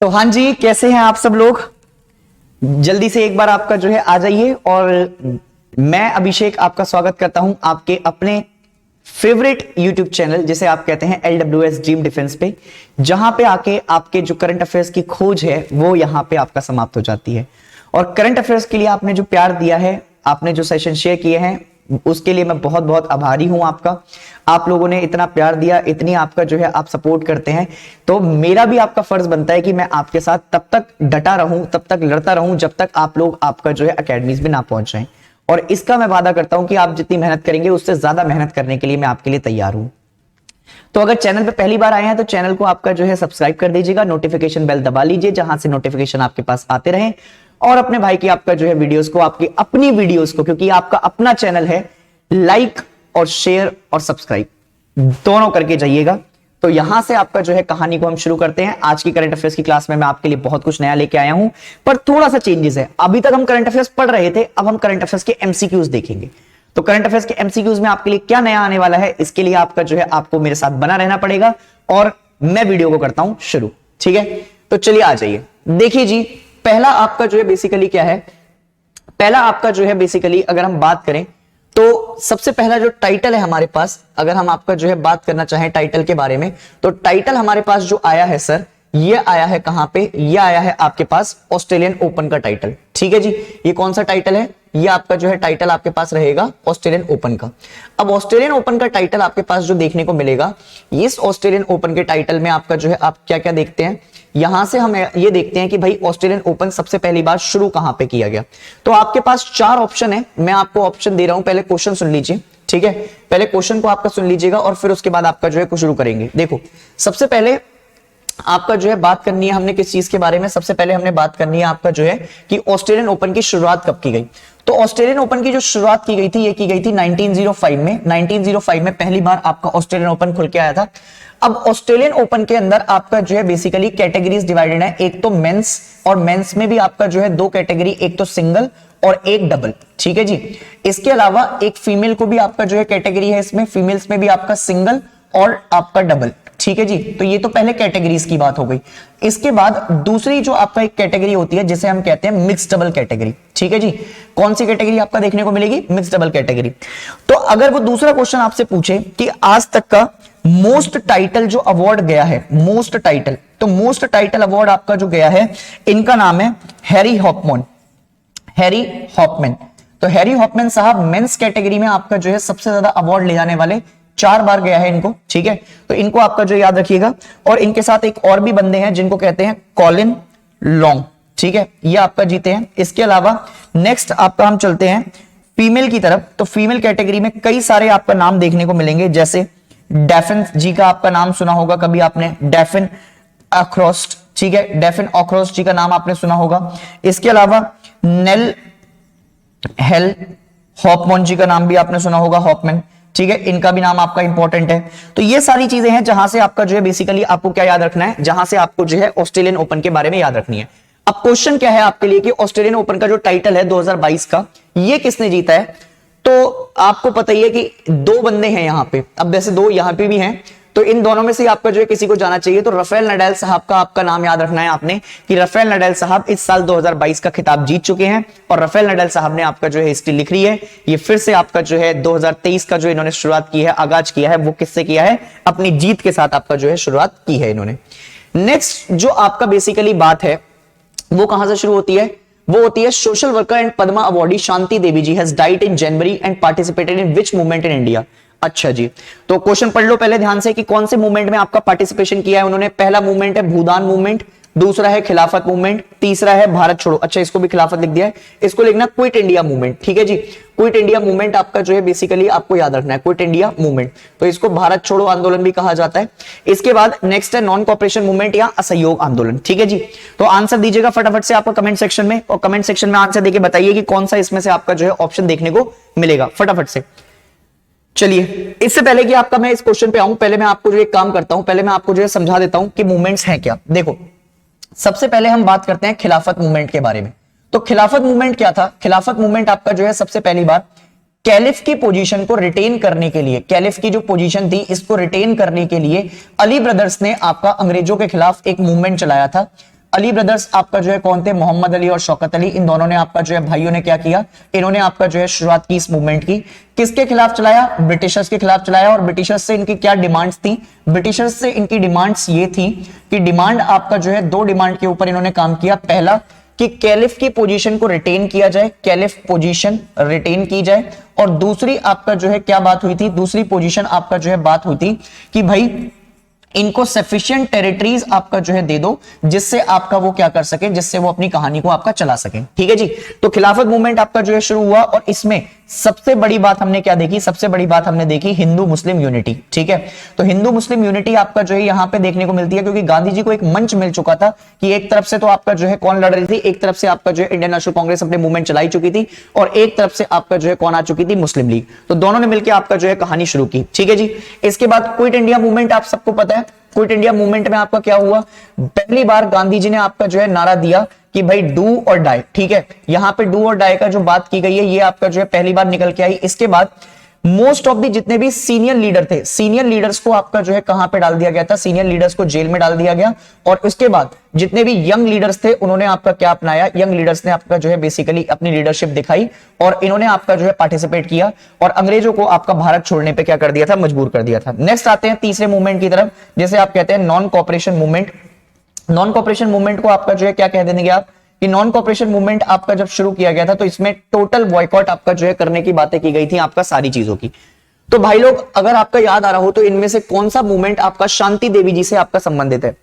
तो हाँ जी, कैसे हैं आप सब लोग। जल्दी से एक बार आपका जो है आ जाइए और मैं अभिषेक आपका स्वागत करता हूं आपके अपने फेवरेट यूट्यूब चैनल जिसे आप कहते हैं LWS ड्रीम डिफेंस पे, जहां पे आके आपके जो करंट अफेयर्स की खोज है वो यहां पे आपका समाप्त हो जाती है। और करंट अफेयर्स के लिए आपने जो प्यार दिया है, आपने जो सेशन शेयर किए हैं, उसके लिए मैं बहुत बहुत आभारी हूं आपका। आप लोगों ने इतना प्यार दिया, इतनी आपका जो है आप सपोर्ट करते हैं, तो मेरा भी आपका फर्ज बनता है कि मैं आपके साथ तब तक डटा रहूं, तब तक लड़ता रहूं जब तक आप लोग आपका जो है अकेडमीज में ना पहुंच जाएं। और इसका मैं वादा करता हूं कि आप जितनी मेहनत करेंगे उससे ज्यादा मेहनत करने के लिए मैं आपके लिए तैयार हूं। तो अगर चैनल पे पहली बार आए हैं तो चैनल को आपका जो है सब्सक्राइब कर दीजिएगा, नोटिफिकेशन बेल दबा लीजिए जहां से नोटिफिकेशन आपके पास आते रहें। और अपने भाई की आपका जो है वीडियोस को, आपकी अपनी वीडियोस को, क्योंकि आपका अपना चैनल है, लाइक और शेयर और सब्सक्राइब दोनों करके जाइएगा। तो यहां से आपका जो है कहानी को हम शुरू करते हैं। आज की करंट अफेयर्स की क्लास में मैं आपके लिए बहुत कुछ नया लेके आया हूं, पर थोड़ा सा चेंजेस है। अभी तक हम करंट अफेयर्स पढ़ रहे थे, अब हम करंट अफेयर्स के एमसीक्यूज देखेंगे। तो करंट अफेयर्स के एमसीक्यूज में आपके लिए क्या नया आने वाला है, इसके लिए आपका जो है आपको मेरे साथ बना रहना पड़ेगा और मैं वीडियो को करता हूं शुरू। ठीक है, तो चलिए आ जाइए। देखिए जी, पहला आपका जो है बेसिकली क्या है, पहला आपका जो है बेसिकली अगर हम बात करें तो सबसे पहला जो टाइटल है हमारे पास, अगर हम आपका जो है बात करना चाहें टाइटल के बारे में, तो टाइटल हमारे पास जो आया है सर, ये आया है कहां पे, ये आया है आपके पास ऑस्ट्रेलियन ओपन का टाइटल। ठीक है जी, ये कौन सा टाइटल है, ये आपका जो है टाइटल आपके पास रहेगा ऑस्ट्रेलियन ओपन का। अब ऑस्ट्रेलियन ओपन का टाइटल आपके पास जो देखने को मिलेगा, इस ऑस्ट्रेलियन ओपन के टाइटल में आपका जो है आप क्या क्या देखते हैं, यहां से हम ये देखते हैं कि भाई ऑस्ट्रेलियन ओपन सबसे पहली बार शुरू कहां पे किया गया। तो आपके पास चार ऑप्शन है, मैं आपको ऑप्शन दे रहा हूं, पहले क्वेश्चन सुन लीजिए। ठीक है, पहले क्वेश्चन को आपका सुन लीजिएगा और फिर उसके बाद आपका जो है शुरू करेंगे। देखो, सबसे पहले आपका जो है बात करनी है हमने किस चीज के बारे में, सबसे पहले हमने बात करनी है आपका जो है कि ऑस्ट्रेलियन ओपन की शुरुआत कब की गई। तो ऑस्ट्रेलियन ओपन की जो शुरुआत की गई थी, ये की गई थी 1905 में। 1905 में पहली बार आपका ऑस्ट्रेलियन ओपन खुल के आया था। अब ऑस्ट्रेलियन ओपन के अंदर आपका जो है बेसिकली कैटेगरीज डिवाइडेड है, एक तो मेंस, और मेंस में भी आपका जो है दो कैटेगरी, एक तो सिंगल और एक डबल। ठीक है जी, इसके अलावा एक फीमेल को भी आपका जो है कैटेगरी है इसमें, फीमेल्स में भी आपका सिंगल और आपका डबल। ठीक है जी, तो ये तो पहले कैटेगरीज की बात हो गई। इसके बाद दूसरी जो आपका एक कैटेगरी होती है जिसे हम कहते हैं मिक्स डबल कैटेगरी। ठीक है जी, कौन सी कैटेगरी आपका देखने को मिलेगी, मिक्स डबल कैटेगरी। तो अगर वो दूसरा क्वेश्चन आपसे पूछे कि आज तक का मोस्ट टाइटल जो अवार्ड गया है, मोस्ट टाइटल, तो मोस्ट टाइटल अवार्ड आपका जो गया है, इनका नाम है हैरी हॉपमैन। हैरी हॉपमैन, तो हैरी हॉपमैन साहब मेंस कैटेगरी में आपका जो है सबसे ज्यादा अवार्ड ले जाने वाले, 4 बार गया है इनको। ठीक है, तो इनको आपका जो याद रखिएगा। और इनके साथ एक और भी बंदे हैं जिनको कहते हैं कॉलिन लॉन्ग। ठीक है, ये आपका जीते हैं। इसके अलावा नेक्स्ट आपका हम चलते हैं फीमेल की तरफ। तो फीमेल कैटेगरी में कई सारे आपका नाम देखने को मिलेंगे, जैसे डेफिन जी का आपका नाम सुना होगा कभी आपने, डेफिन अक्रॉस्ट। ठीक है, डेफिन अक्रॉस्ट जी का नाम आपने सुना होगा। इसके अलावा नेल हेल हॉपमैन जी का नाम भी आपने सुना होगा, हॉपमैन। ठीक है, इनका भी नाम आपका इंपॉर्टेंट है। तो ये सारी चीजें हैं जहां से आपका जो है बेसिकली आपको क्या याद रखना है, जहां से आपको जो है ऑस्ट्रेलियन ओपन के बारे में याद रखनी है। अब क्वेश्चन क्या है आपके लिए कि ऑस्ट्रेलियन ओपन का जो टाइटल है 2022 का, ये किसने जीता है। तो आपको पता ही है कि दो बंदे हैं यहां पे, अब वैसे दो यहां पे भी हैं, तो इन दोनों में से आपका जो है किसी को जाना चाहिए। तो राफेल नडाल साहब का आपका नाम याद रखना है आपने कि राफेल नडाल साहब इस साल 2022 का खिताब जीत चुके हैं। और राफेल नडाल साहब ने आपका जो है हिस्ट्री लिख रही है। ये फिर से आपका जो है 2023 का जो इन्होंने शुरुआत की है, आगाज किया है, वो किससे किया है, अपनी जीत के साथ आपका जो है शुरुआत की है इन्होंने। नेक्स्ट जो आपका बेसिकली बात है वो कहां से शुरू होती है, वो होती है social worker and Padma awardee Shanti Devi ji has died in January and participated in which movement in India. अच्छा जी, तो क्वेश्चन पढ़ लो पहले ध्यान से कि कौन से मूवमेंट में आपका पार्टिसिपेशन किया है उन्होंने। पहला मूवमेंट है भूदान मूवमेंट, दूसरा है खिलाफत मूवमेंट, तीसरा है भारत छोड़ो, अच्छा इसको भी खिलाफत लिख दिया है, इसको लिखना क्विट इंडिया मूवमेंट। ठीक है जी, क्विट इंडिया मूवमेंट आपका जो है बेसिकली आपको याद रखना है, क्विट इंडिया मूवमेंट, तो इसको भारत छोड़ो आंदोलन भी कहा जाता है। इसके बाद नेक्स्ट है नॉन कॉपरेशन मूवमेंट या असहयोग आंदोलन। ठीक है जी, तो आंसर दीजिएगा फटाफट से आपको कमेंट सेक्शन में, और कमेंट सेक्शन में आंसर देके बताइए कि कौन सा इसमें से आपका जो है ऑप्शन देखने को मिलेगा, फटाफट से। चलिए, इससे पहले कि आपका मैं इस क्वेश्चन पे आऊं, पहले मैं आपको जो एक काम करता हूं, पहले मैं आपको जो है समझा देता हूं कि मूवमेंट्स हैं क्या। देखो, सबसे पहले हम बात करते हैं खिलाफत मूवमेंट के बारे में। तो खिलाफत मूवमेंट क्या था, खिलाफत मूवमेंट आपका जो है सबसे पहली बार कैलिफ की पोजीशन को रिटेन करने के लिए, कैलिफ की जो पोजीशन थी इसको रिटेन करने के लिए अली ब्रदर्स ने आपका अंग्रेजों के खिलाफ एक मूवमेंट चलाया था। अली ब्रदर्स आपका जो है कौन थे? मोहम्मद अली और शौकत अली, इन दोनों ने आपका जो है भाइयों ने क्या किया, इन्होंने आपका जो है शुरुआत की इस मूवमेंट की। किसके खिलाफ चलाया? ब्रिटिशर्स के खिलाफ चलाया। और ब्रिटिशर्स से इनकी क्या डिमांड्स थी? ब्रिटिशर्स से इनकी डिमांड्स ये थी कि डिमांड आपका जो है, दो डिमांड के ऊपर इन्होंने काम किया। पहला कि कैलिफ की पोजीशन को रिटेन किया जाए, कैलिफ पोजीशन रिटेन की जाए। और दूसरी आपका जो है क्या बात हुई थी? दूसरी पोजीशन आपका जो है बात हुई थी कि भाई इनको सफिशिएंट टेरिटरीज आपका जो है दे दो, जिससे आपका वो क्या कर सके, जिससे वो अपनी कहानी को आपका चला सके। ठीक है जी। तो खिलाफत मूवमेंट आपका जो है शुरू हुआ और इसमें सबसे बड़ी बात हमने क्या देखी? सबसे बड़ी बात हमने देखी हिंदू मुस्लिम यूनिटी। ठीक है, तो हिंदू मुस्लिम यूनिटी आपका जो है यहां पे देखने को मिलती है, क्योंकि गांधी जी को एक मंच मिल चुका था कि एक तरफ से तो आपका जो है कौन लड़ रही थी, एक तरफ से आपका जो है इंडियन नेशनल कांग्रेस अपने मूवमेंट चलाई चुकी थी और एक तरफ से आपका जो है कौन आ चुकी थी? मुस्लिम लीग। तो दोनों ने मिलकर आपका जो है कहानी शुरू की। ठीक है जी। इसके बाद क्विट इंडिया मूवमेंट आप सबको पता है। क्विट इंडिया मूवमेंट में आपका क्या हुआ? पहली बार गांधी जी ने आपका जो है नारा दिया कि भाई डू और डाई। ठीक है, यहां पे डू और डाई का जो बात की गई है ये आपका जो है पहली बार निकल के आई। इसके बाद मोस्ट ऑफ दी जितने भी सीनियर लीडर थे, सीनियर लीडर्स को आपका जो है कहां पे डाल दिया गया था? सीनियर लीडर्स को जेल में डाल दिया गया। और उसके बाद जितने भी यंग लीडर्स थे उन्होंने आपका क्या अपनाया? यंग लीडर्स ने आपका जो है बेसिकली अपनी लीडरशिप दिखाई और इन्होंने आपका जो है पार्टिसिपेट किया और अंग्रेजों को आपका भारत छोड़ने पे क्या कर दिया था? मजबूर कर दिया था। नेक्स्ट आते हैं तीसरे मूवमेंट की तरफ, जैसे आप कहते हैं non cooperation movement. Non cooperation movement को आपका जो है क्या कह देंगे आप? कि नॉन कॉपरेशन मूवमेंट आपका जब शुरू किया गया था तो इसमें टोटल बॉयकॉट आपका जो है करने की बातें की गई थी आपका सारी चीजों की। तो भाई लोग अगर आपका याद आ रहा हो तो इनमें से कौन सा मूवमेंट आपका शांति देवी जी से आपका संबंधित है?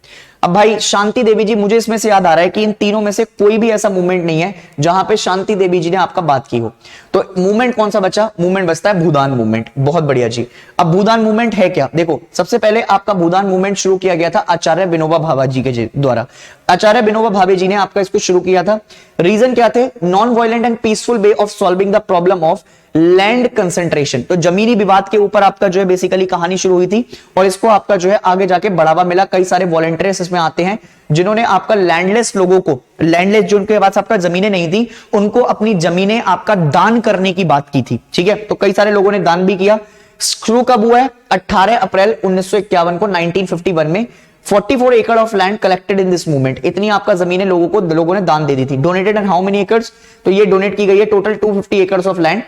अब भाई शांति देवी जी, मुझे इसमें से याद आ रहा है कि इन तीनों में से कोई भी ऐसा मूवमेंट नहीं है जहां पे शांति देवी जी ने आपका बात की हो। तो मूवमेंट कौन सा बचा? मूवमेंट बचता है भूदान मूवमेंट। बहुत बढ़िया जी। अब भूदान मूवमेंट है क्या? देखो, सबसे पहले आपका भूदान मूवमेंट शुरू किया गया था आचार्य विनोबा भावे जी के द्वारा। आचार्य विनोबा भावे जी ने आपका इसको शुरू किया था। रीजन क्या थे? Non violent and peaceful way of solving the problem of land concentration. तो जमीनी विवाद के ऊपर आपका जो है बेसिकली कहानी शुरू हुई थी और इसको आपका जो है आगे जाके बढ़ावा मिला। कई सारे वॉलंटियर्स इसमें आते हैं जिन्होंने आपका लैंडलेस लोगों को, लैंडलेस जो उनके पास आपका जमीनें नहीं थी, उनको अपनी जमीनें आपका दान करने की बात की थी। ठीक है, तो कई सारे लोगों ने दान भी किया। शुरू कब हुआ है? 18 अप्रैल 1951 को, 1951 में 44 एकड़ of land collected in this movement. इतनी आपका जमीनें लोगों ने दान दे दी थी। Donated and how many acres? तो ये डोनेट की गई है total 250 acres of land.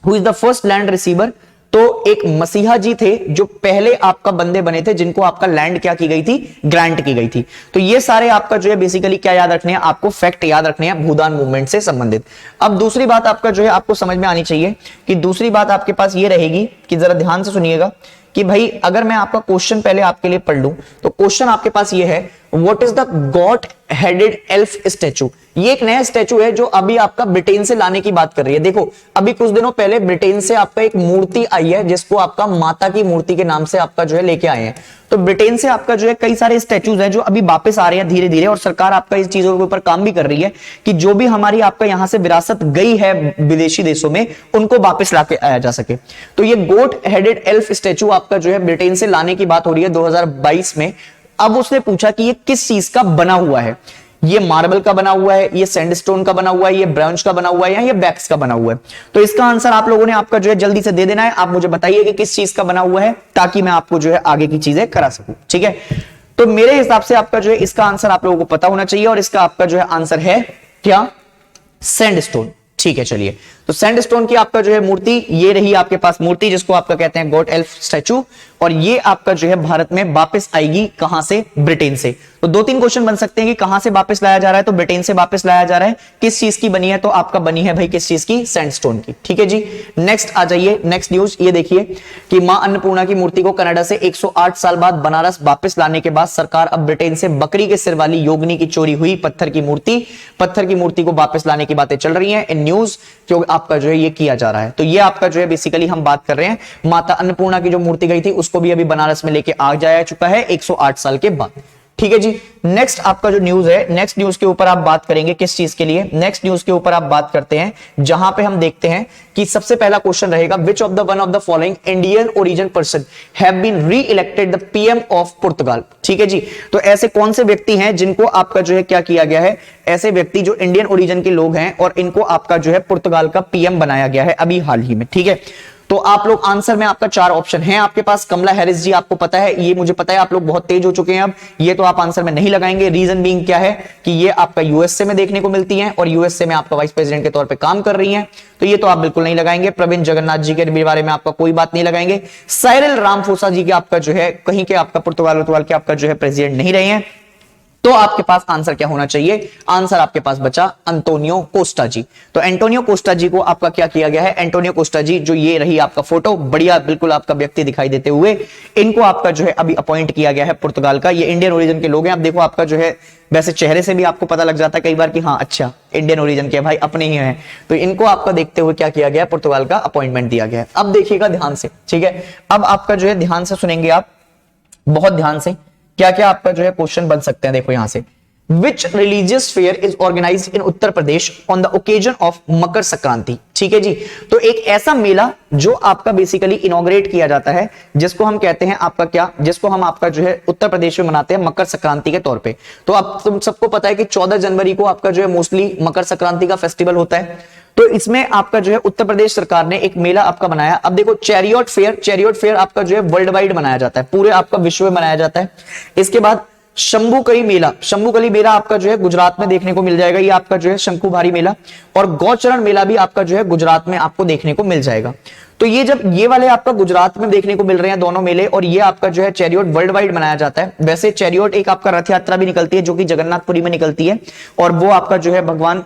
Who is the first land receiver? तो एक मसीहा जी थे जो पहले आपका बंदे बने थे जिनको आपका लैंड क्या की गई थी? ग्रांट की गई थी। तो ये सारे आपका जो है बेसिकली क्या याद रखने हैं? आपको फैक्ट याद रखने हैं भूदान मूवमेंट से संबंधित। अब दूसरी बात आपका जो है आपको समझ में आनी चाहिए कि दूसरी बात आपके पास ये रहेगी कि जरा ध्यान से सुनिएगा कि भाई अगर मैं आपका क्वेश्चन पहले आपके लिए पढ़ लूं तो क्वेश्चन आपके पास ये है, what is the got headed elf statue? ये एक नया स्टैचू है जो अभी आपका ब्रिटेन से लाने की बात कर रही है। देखो, अभी कुछ दिनों पहले ब्रिटेन से आपका एक मूर्ति आई है जिसको आपका माता की मूर्ति के नाम से आपका जो है लेके आए हैं। तो ब्रिटेन से आपका जो है कई सारे स्टैचूज हैं जो अभी वापस आ रहे हैं धीरे धीरे, और सरकार आपका इस चीजों के ऊपर काम भी कर रही है कि जो भी हमारी आपका यहां से विरासत गई है विदेशी देशों में उनको वापस लाके आया जा सके। तो ये गोट हेडेड एल्फ स्टैचू आपका जो है ब्रिटेन से लाने की बात हो रही है 2022 में। अब उसने पूछा कि ये किस चीज का बना हुआ है? ये मार्बल का बना हुआ है, ये सैंडस्टोन का बना हुआ है, ये ब्राउन्ज का बना हुआ है, या ये बैक्स का बना हुआ है? तो इसका आंसर आप लोगों ने आपका जो है जल्दी से दे देना है। आप मुझे बताइए कि किस चीज का बना हुआ है ताकि मैं आपको जो है आगे की चीजें करा सकूं। ठीक है, तो मेरे हिसाब से आपका जो है इसका आंसर आप लोगों को पता होना चाहिए और इसका आपका जो है आंसर है क्या? सैंडस्टोन। ठीक है, चलिए, तो सैंडस्टोन की आपका जो है मूर्ति ये रही आपके पास मूर्ति जिसको आपका कहते हैं गॉड एल्फ स्टैचू, और ये आपका जो है भारत में वापस आएगी कहां से? ब्रिटेन से। तो दो तीन क्वेश्चन बन सकते हैं कि कहां से वापस लाया जा रहा है, तो ब्रिटेन से वापस लाया जा रहा है। किस चीज की बनी है? तो आपका बनी है भाई किस चीज की? सैंडस्टोन की। ठीक है जी, नेक्स्ट आ जाइए, नेक्स्ट न्यूज ये देखिए कि मां अन्नपूर्णा की मूर्ति को कनाडा से 108 साल बाद बनारस वापस लाने के बाद सरकार अब ब्रिटेन से बकरी के सिर वाली योगिनी की चोरी हुई पत्थर की मूर्ति को वापस लाने की बातें चल रही है इन न्यूज, जो आपका जो है ये किया जा रहा है। तो ये आपका जो है बेसिकली हम बात कर रहे हैं माता अन्नपूर्णा की जो मूर्ति गई थी उसको भी अभी बनारस में लेके आ जाया चुका है 108 साल के बाद। ठीक है जी, नेक्स्ट आपका जो न्यूज है, नेक्स्ट न्यूज के ऊपर आप बात करेंगे किस चीज के लिए? नेक्स्ट न्यूज के ऊपर आप बात करते हैं जहां पे हम देखते हैं कि सबसे पहला क्वेश्चन रहेगा, which of the one of the following Indian origin person have been reelected the PM of पुर्तगाल? ठीक है जी, तो ऐसे कौन से व्यक्ति हैं जिनको आपका जो है क्या किया गया है? ऐसे व्यक्ति जो इंडियन ओरिजिन के लोग हैं और इनको आपका जो है पुर्तगाल का पीएम बनाया गया है अभी हाल ही में। ठीक है, तो आप लोग आंसर में आपका 4 ऑप्शन है आपके पास। कमला हैरिस जी आपको पता है, ये मुझे पता है आप लोग बहुत तेज हो चुके हैं अब, ये तो आप आंसर में नहीं लगाएंगे। रीजन बीइंग क्या है कि ये आपका यूएसए में देखने को मिलती है और यूएसए में आपका वाइस प्रेसिडेंट के तौर पे काम कर रही हैं, तो ये तो आप बिल्कुल नहीं लगाएंगे। प्रवीण जगन्नाथ जी के बारे में आपका कोई बात नहीं लगाएंगे। साइरिल रामफोसा जी के आपका जो है कहीं के आपका पुर्तगाल के आपका जो है प्रेसिडेंट नहीं रहे हैं, तो आपके पास आंसर क्या होना चाहिए? आंसर आपके पास बचा अंतोनियो कोस्टा जी। तो एंटोनियो कोस्टा जी को आपका क्या किया गया है? एंटोनियो कोस्टा जी, जो ये रही आपका फोटो, बढ़िया बिल्कुल आपका व्यक्ति दिखाई देते हुए, इनको आपका जो है अभी अपॉइंट किया गया है पुर्तगाल का। ये इंडियन ओरिजिन के लोग हैं। आप देखो आपका जो है वैसे चेहरे से भी आपको पता लग जाता है कई बार कि हाँ अच्छा इंडियन ओरिजिन के भाई अपने ही हैं, तो इनको आपका देखते हुए क्या किया गया? पुर्तगाल का अपॉइंटमेंट दिया गया है। अब देखिएगा ध्यान से, ठीक है, अब आपका जो है ध्यान से सुनेंगे आप, बहुत ध्यान से, क्या क्या आपका जो है क्वेश्चन बन सकते हैं। देखो यहां से, which religious fair is organised in Uttar Pradesh on the occasion of Makar Sankranti. ठीक है जी, तो एक ऐसा मेला जो आपका बेसिकली इनॉग्रेट किया जाता है, जिसको हम कहते हैं आपका क्या, जिसको हम आपका जो है उत्तर प्रदेश में मनाते हैं मकर संक्रांति के तौर पे। तो अब तुम सबको पता है कि 14 जनवरी को आपका जो है मोस्टली मकर संक्रांति का फेस्टिवल होता है, तो इसमें आपका जो है उत्तर प्रदेश सरकार ने एक मेला आपका बनाया। अब देखो चैरियट फेयर आपका जो है वर्ल्ड वाइड मनाया जाता है, पूरे आपका विश्व में मनाया जाता है। इसके बाद शंभुकली मेला आपका जो है गुजरात में देखने को मिल जाएगा, ये आपका जो है शंकुभारी मेला, और गौचरण मेला भी आपका जो है गुजरात में आपको देखने को मिल जाएगा। तो ये जब ये वाले आपका गुजरात में देखने को मिल रहे हैं दोनों मेले, और ये आपका जो है चैरियट वर्ल्ड वाइड मनाया जाता है। वैसे चैरियट एक आपका रथ यात्रा भी निकलती है जो कि जगन्नाथपुरी में निकलती है, और वो आपका जो है भगवान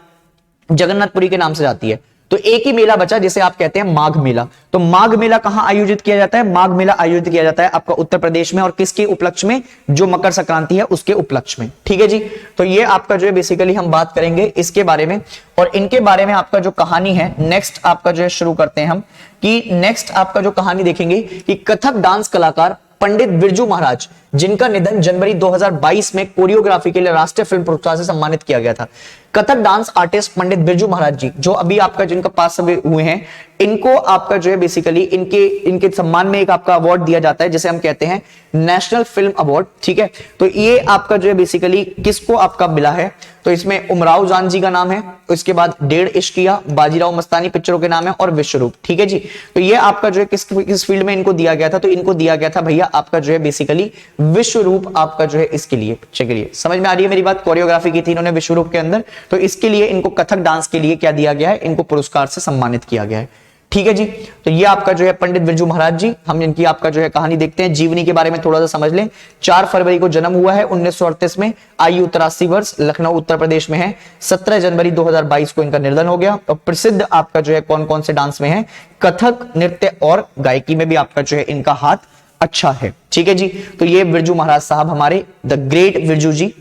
जगन्नाथपुरी के नाम से जाती है। तो एक ही मेला बचा जिसे आप कहते हैं माघ मेला। तो माघ मेला कहां आयोजित किया जाता है? माघ मेला आयोजित किया जाता है आपका उत्तर प्रदेश में, और किसके उपलक्ष्य में? जो मकर संक्रांति है उसके उपलक्ष्य में। ठीक है जी, तो ये आपका जो है बेसिकली हम बात करेंगे इसके बारे में, और इनके बारे में आपका जो कहानी है नेक्स्ट आपका जो है शुरू करते हैं हम, कि नेक्स्ट आपका जो कहानी देखेंगे कि कथक डांस कलाकार पंडित बिरजू महाराज, जिनका निधन जनवरी 2022 में कोरियोग्राफी के लिए राष्ट्रीय फिल्म पुरस्कार से सम्मानित किया गया था। कथक डांस आर्टिस्ट पंडित बिरजू महाराज जी, जो अभी आपका जिनका पास हुए हैं, इनको आपका जो है बेसिकली इनके सम्मान में एक आपका अवार्ड दिया जाता है जिसे हम कहते हैं नेशनल फिल्म अवार्ड। ठीक है, तो ये आपका जो है बेसिकली किसको आपका मिला है? तो इसमें उमराव जान जी का नाम है, इसके बाद डेढ़ इश्किया, बाजीराव मस्तानी पिक्चरों के नाम है, और विश्वरूप। ठीक है जी, तो ये आपका जो है किस फील्ड में इनको दिया गया था? तो इनको दिया गया था भैया आपका जो है बेसिकली विश्वरूप आपका जो है इसके लिए पिक्चर के लिए। समझ में आ रही है मेरी बात? कोरियोग्राफी की थी इन्होंने विश्वरूप के अंदर, तो इसके लिए इनको कथक डांस के लिए क्या दिया गया है? इनको पुरस्कार से सम्मानित किया गया है। ठीक है जी, तो ये आपका जो है पंडित बिरजू महाराज जी, हम इनकी आपका जो है कहानी देखते हैं, जीवनी के बारे में थोड़ा सा समझ लें। 4 फरवरी को जन्म हुआ है 1938 में, आयु 83 वर्ष, लखनऊ उत्तर प्रदेश में है। 17 जनवरी 2022 को इनका निधन हो गया। और प्रसिद्ध आपका जो है कौन कौन से डांस में है? कथक, नृत्य और गायकी में भी आपका जो है इनका हाथ अच्छा है। ठीक है जी, तो ये बिरजू महाराज साहब हमारे द ग्रेट बिरजू जी,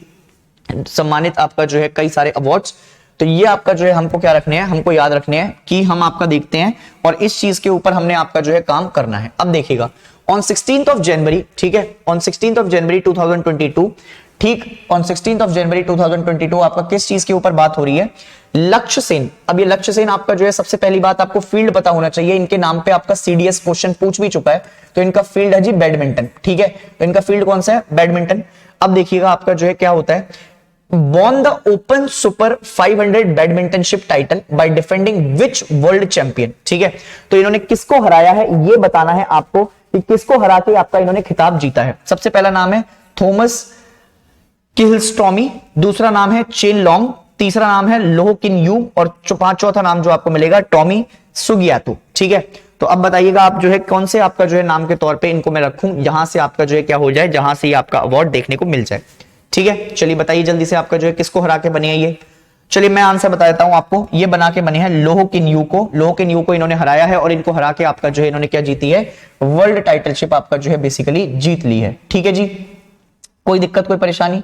सम्मानित आपका जो है कई सारे अवार्ड्स। तो ये आपका जो है हमको क्या रखने हैं? हमको याद रखने हैं कि हम आपका देखते हैं और इस चीज के ऊपर हमने आपका जो है काम करना है। अब देखिएगा ऑन 16th ऑफ जनवरी, ठीक है, ऑन 16th ऑफ जनवरी 2022, ठीक, ऑन 16th ऑफ जनवरी 2022 आपका किस चीज के ऊपर बात हो रही है? लक्ष्य सेन। अब ये लक्ष्य सेन आपका जो है सबसे पहली बात आपको फील्ड पता होना चाहिए, इनके नाम पे आपका सीडीएस क्वेश्चन पूछ भी चुका है। तो इनका फील्ड है जी बैडमिंटन। ठीक है, तो इनका फील्ड कौन सा है? बैडमिंटन। अब देखिएगा आपका जो है क्या होता है, won the Open Super 500 बैडमिंटनशिप title by defending which world champion। ठीक है, तो इन्होंने किसको हराया है ये बताना है आपको कि किसको हरा के आपका इन्होंने खिताब जीता है। सबसे पहला नाम है थॉमस किहलस्ट्रॉमी, दूसरा नाम है चेन लॉन्ग, तीसरा नाम है लोह किन यू, और चौथा नाम जो आपको मिलेगा टॉमी सुगियातो। ठीक है, तो अब बताइएगा आप जो है कौन से आपका जो है नाम के तौर पे इनको मैं रखूं, यहां से आपका जो है क्या हो जाए, जहां से आपका अवार्ड देखने को मिल जाए। ठीक है, चलिए बताइए जल्दी से आपका जो है किसको हरा के बने हैं ये। चलिए मैं आंसर बता देता हूं आपको, ये बना के बने हैं लोह किन यू को। लोह किन यू को इन्होंने हराया है और इनको हरा के आपका जो है इन्होंने क्या जीती है? वर्ल्ड टाइटलशिप आपका जो है बेसिकली जीत ली है। ठीक है जी, कोई दिक्कत कोई परेशानी?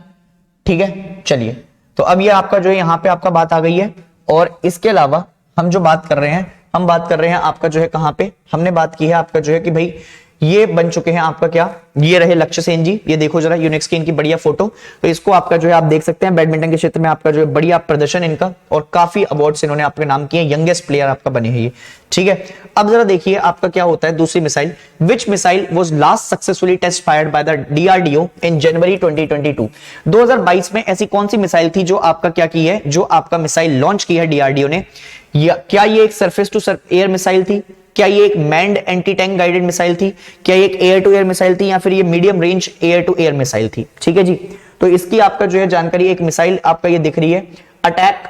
ठीक है, चलिए तो अब ये आपका जो है यहाँ पे आपका बात आ गई है। और इसके अलावा हम जो बात कर रहे हैं, हम बात कर रहे हैं आपका जो है कहां पे हमने बात की है आपका जो है कि भाई ये बन चुके हैं आपका क्या, ये रहे लक्ष्य सेन जी। ये देखो जरा यूनिक्स की इनकी बढ़िया फोटो, तो इसको आपका जो है आप देख सकते हैं बैडमिंटन के क्षेत्र में आपका जो है बढ़िया प्रदर्शन इनका, और काफी अवार्ड्स इन्होंने आपके नाम किए, यंगेस्ट प्लेयर आपका बने हैं ये। ठीक है, अब जरा देखिए आपका क्या होता है दूसरी missile. Which missile was last successfully test fired by the DRDO in January 2022। 2022 में ऐसी कौन सी मिसाइल थी जो आपका क्या की है, जो आपका मिसाइल लॉन्च की है डीआरडीओ ने? क्या ये एक सरफेस टू एयर मिसाइल थी? क्या ये एक manned anti tank guided missile थी, क्या ये एक एयर टू एयर मिसाइल थी, या फिर ये medium range air to air missile थी। ठीक है जी, तो इसकी आपका जो है जानकारी, एक मिसाइल आपका ये दिख रही है अटैक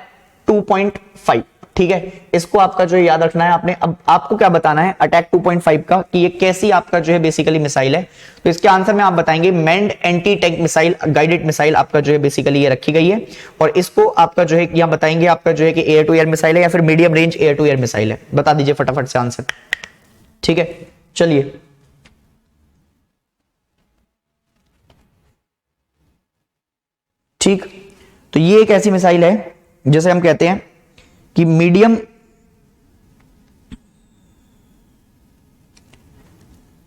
2.5। ठीक है, इसको आपका जो है याद रखना है आपने। अब आपको क्या बताना है अटैक 2.5 का, कि ये कैसी आपका जो है बेसिकली मिसाइल है। तो इसके आंसर में आप बताएंगे manned anti tank missile guided missile आपका जो है बेसिकली ये रखी गई है, और इसको आपका जो है यहां बताएंगे आपका जो है कि एयर टू एयर मिसाइल है या फिर medium range air to air missile है। बता दीजिए फटाफट से आंसर। ठीक है, चलिए ठीक, तो ये एक ऐसी मिसाइल है जैसे हम कहते हैं कि मीडियम,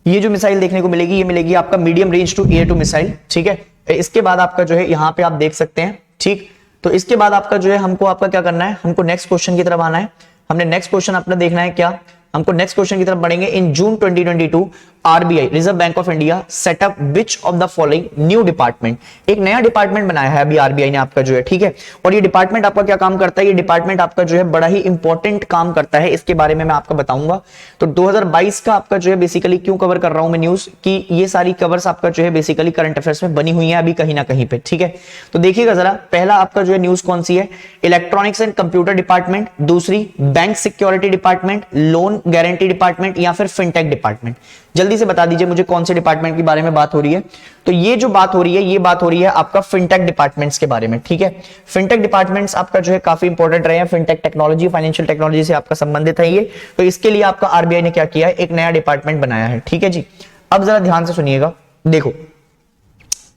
ये जो मिसाइल देखने को मिलेगी ये मिलेगी आपका medium range to air to missile. ठीक है, इसके बाद आपका जो है यहां पे आप देख सकते हैं। ठीक, तो इसके बाद आपका जो है हमको आपका क्या करना है, हमको नेक्स्ट क्वेश्चन की तरफ आना है। हमने नेक्स्ट क्वेश्चन अपना देखना है, क्या हमको नेक्स्ट क्वेश्चन की तरफ बढ़ेंगे। इन जून 2022 RBI reserve bank of India setup which of the following new department. एक नया डिपार्टमेंट बनाया है अभी आरबीआई ने आपका जो है। ठीक है, और ये डिपार्टमेंट आपका क्या काम करता है, ये डिपार्टमेंट आपका जो है बड़ा ही इंपॉर्टेंट काम करता है, इसके बारे में मैं आपको बताऊंगा। तो 2022 का आपका जो है बेसिकली क्यों कवर कर रहा हूं मैं न्यूज, कि ये सारी कवर्स आपका जो है बेसिकली करंट अफेयर्स में बनी हुई है अभी कहीं ना कहीं पे। ठीक है, तो देखिएगा जरा, पहला आपका जो है न्यूज कौन सी है, इलेक्ट्रॉनिक्स एंड कंप्यूटर डिपार्टमेंट, दूसरी bank security department, loan guarantee department, या फिर फिनटेक डिपार्टमेंट। जल्दी से बता दीजिए मुझे कौन से डिपार्टमेंट के बारे में बात हो रही है। तो ये जो बात हो रही है, ये बात हो रही है आपका फिनटेक डिपार्टमेंट्स के बारे में। ठीक है, फिनटेक डिपार्टमेंट्स आपका जो है काफी इंपॉर्टेंट रहे हैं, फिनटेक टेक्नोलॉजी, फाइनेंशियल टेक्नोलॉजी से आपका संबंधित है ये। तो इसके लिए आपका आरबीआई ने क्या किया है, एक नया डिपार्टमेंट बनाया है। ठीक है जी, अब जरा ध्यान से सुनिएगा, देखो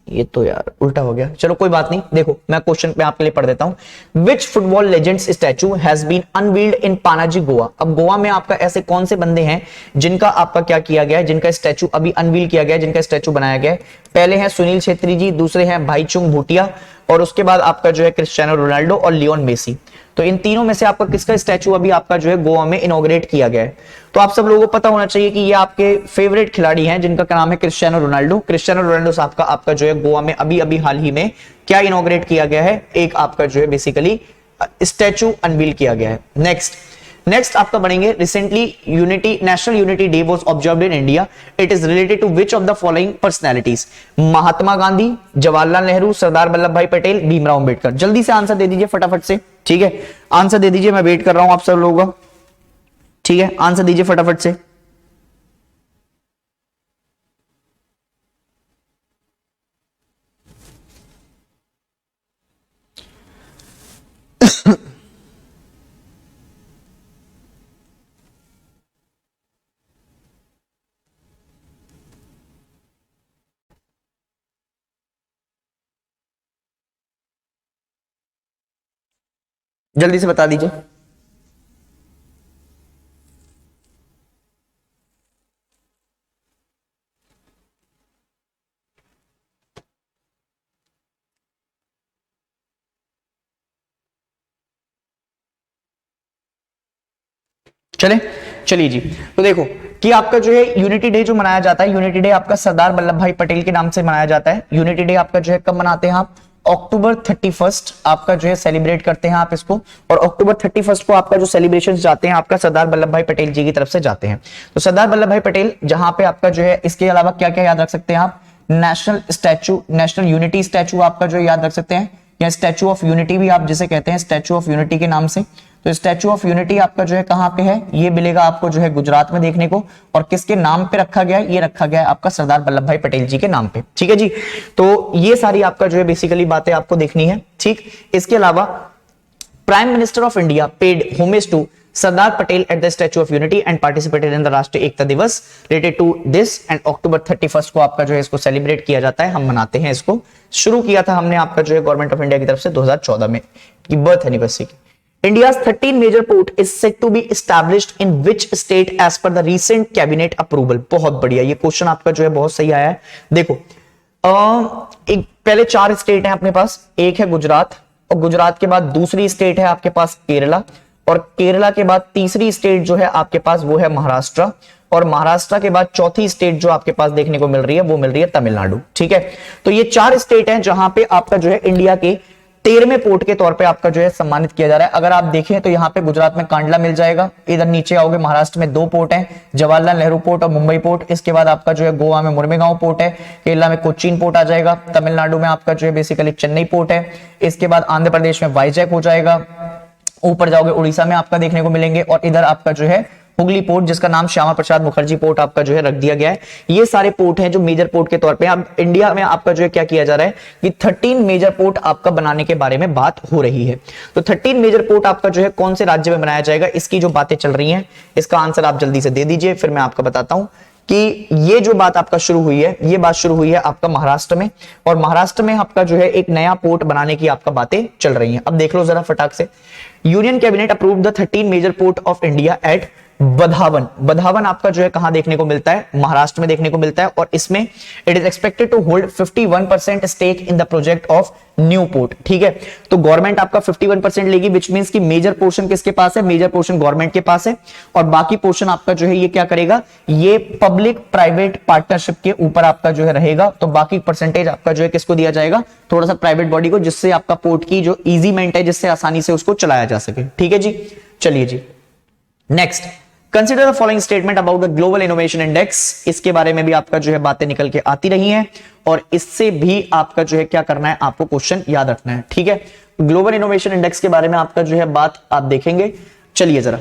ये तो यार उल्टा हो गया, चलो कोई बात नहीं। देखो मैं क्वेश्चन पे आपके लिए पढ़ देता हूं। Which football legends statue has been unveiled in Panaji Goa. अब गोवा में आपका ऐसे कौन से बंदे हैं जिनका आपका क्या किया गया है, जिनका स्टैचू अभी अनवील किया गया है, जिनका स्टैचू बनाया गया है। पहले हैं सुनील छेत्री जी, दूसरे हैं भाईचुंग भूटिया, और उसके बाद आपका जो है क्रिस्टियानो रोनाल्डो और लियोन मेसी। तो इन तीनों में से आपका किसका स्टैचू अभी आपका जो है गोवा में इनॉग्रेट किया गया है। तो आप सब लोगों को पता होना चाहिए कि ये आपके फेवरेट खिलाड़ी हैं जिनका नाम है क्रिस्टियानो रोनाल्डो। क्रिस्टियानो रोनाल्डो साहब का आपका जो है गोवा में अभी अभी हाल ही में क्या इनॉग्रेट किया गया है, एक आपका जो है बेसिकली स्टैचू अनवील किया गया है। नेक्स्ट आपका बढ़ेंगे, recently unity national unity day was observed in India, it is related to which of the following personalities. Mahatma Gandhi, Jawaharlal Nehru, Sardar Vallabhbhai Patel, Bhimrao Ambedkar. जल्दी से आंसर दे दीजिए फटाफट से। ठीक है, आंसर दे दीजिए, मैं वेट कर रहा हूं आप सब लोगों का। ठीक है, आंसर दीजिए फटाफट से। जल्दी से बता दीजिए। चलिए जी, तो देखो कि आपका जो है यूनिटी डे जो मनाया जाता है, यूनिटी डे आपका सरदार वल्लभ भाई पटेल के नाम से मनाया जाता है। यूनिटी डे आपका जो है कब मनाते हैं आप, अक्टूबर 31 आपका जो है सेलिब्रेट करते हैं आप इसको। और अक्टूबर 31 को आपका जो सेलिब्रेशन जाते हैं आपका सरदार वल्लभ भाई पटेल जी की तरफ से जाते हैं। तो सरदार वल्लभ भाई पटेल जहां पे आपका जो है, इसके अलावा क्या क्या याद रख सकते हैं आप, national statue, national unity statue आपका जो याद रख सकते हैं, या स्टैचू ऑफ यूनिटी भी आप जिसे कहते हैं, स्टैचू ऑफ यूनिटी के नाम से। तो स्टैचू ऑफ यूनिटी आपका जो है कहां पे है, ये मिलेगा आपको जो है गुजरात में देखने को। और किसके नाम पे रखा गया है, ये रखा गया है आपका सरदार वल्लभ भाई पटेल जी के नाम पे। ठीक है जी, तो ये सारी आपका जो है बेसिकली बातें आपको देखनी है। ठीक, इसके अलावा prime minister of India paid homage to Sardar Patel at the statue of unity and participated in the Rashtriya Ekta Diwas related to this. And October 31 को आपका जो है इसको सेलिब्रेट किया जाता है, हम मनाते हैं इसको। शुरू किया था हमने आपका जो है गवर्नमेंट ऑफ इंडिया की तरफ से 2014 में की बर्थ एनिवर्सरी की। India's 13 major port is set to be established in which state as per the recent cabinet approval। बहुत बढ़िया, ये क्वेश्चन आपका जो है बहुत सही आया है। देखो एक पहले 4 स्टेट है अपने पास, एक है गुजरात, और गुजरात के बाद दूसरी स्टेट है आपके पास केरला, और केरला के बाद तीसरी स्टेट जो है आपके पास वो है महाराष्ट्र, और महाराष्ट्र के बाद चौथी स्टेट जो आपके पास देखने को मिल रही है वो मिल रही है तमिलनाडु। ठीक है, तो ये 4 स्टेट हैं जहां पे आपका जो है इंडिया के 13वें पोर्ट के तौर पे आपका जो है सम्मानित किया जा रहा है। अगर आप देखें तो यहाँ पे गुजरात में कांडला मिल जाएगा, इधर नीचे आओगे महाराष्ट्र में 2 पोर्ट हैं, जवाहरलाल नेहरू पोर्ट और मुंबई पोर्ट। इसके बाद आपका जो है गोवा में मुर्मेगांव पोर्ट है, केरला में कोचीन पोर्ट आ जाएगा, तमिलनाडु में आपका जो है बेसिकली चेन्नई पोर्ट है, इसके बाद आंध्र प्रदेश में वाइजैक हो जाएगा, ऊपर जाओगे उड़ीसा में आपका देखने को मिलेंगे, और इधर आपका जो है हुगली पोर्ट जिसका नाम श्यामा प्रसाद मुखर्जी पोर्ट आपका जो है रख दिया गया है। ये सारे पोर्ट हैं जो मेजर पोर्ट के तौर पे। अब इंडिया में आपका जो है क्या किया जा रहा है कि 13 मेजर पोर्ट आपका बनाने के बारे में बात हो रही है। तो 13 मेजर पोर्ट आपका जो है कौन से राज्य में बनाया जाएगा, इसकी जो बातें चल रही हैं इसका आंसर आप जल्दी से दे दीजिए, फिर मैं आपको बताता हूं कि ये जो बात आपका शुरू हुई है, ये बात शुरू हुई है आपका महाराष्ट्र में, और महाराष्ट्र में आपका जो है एक नया पोर्ट बनाने की आपका बातें चल रही हैं। अब देख लो जरा फटाक से, union cabinet approved the 13 major port of India at Badhavan. Badhavan आपका जो है कहां देखने को मिलता है, महाराष्ट्र में देखने को मिलता है, और इसमें it is expected to hold 51% stake in the project of new port. ठीक है, तो गवर्नमेंट आपका 51% लेगी, विच मींस कि मेजर पोर्शन किसके पास है, मेजर पोर्शन गवर्नमेंट के पास है, और बाकी पोर्शन आपका जो है ये क्या करेगा, ये पब्लिक प्राइवेट पार्टनरशिप के ऊपर आपका जो है रहेगा। तो बाकी परसेंटेज आपका जो है किसको दिया जाएगा, थोड़ा सा प्राइवेट बॉडी को, जिससे आपका पोर्ट की जो इजीमेंट है, जिससे आसानी से उसको चलाया जा सके। ठीक है जी, चलिए जी next, consider the following statement about the global innovation index. इसके बारे में भी आपका जो है बातें निकल के आती रही हैं, और इससे भी आपका जो है क्या करना है, आपको क्वेश्चन याद रखना है। ठीक है, ग्लोबल इनोवेशन इंडेक्स के बारे में आपका जो है बात आप देखेंगे। चलिए जरा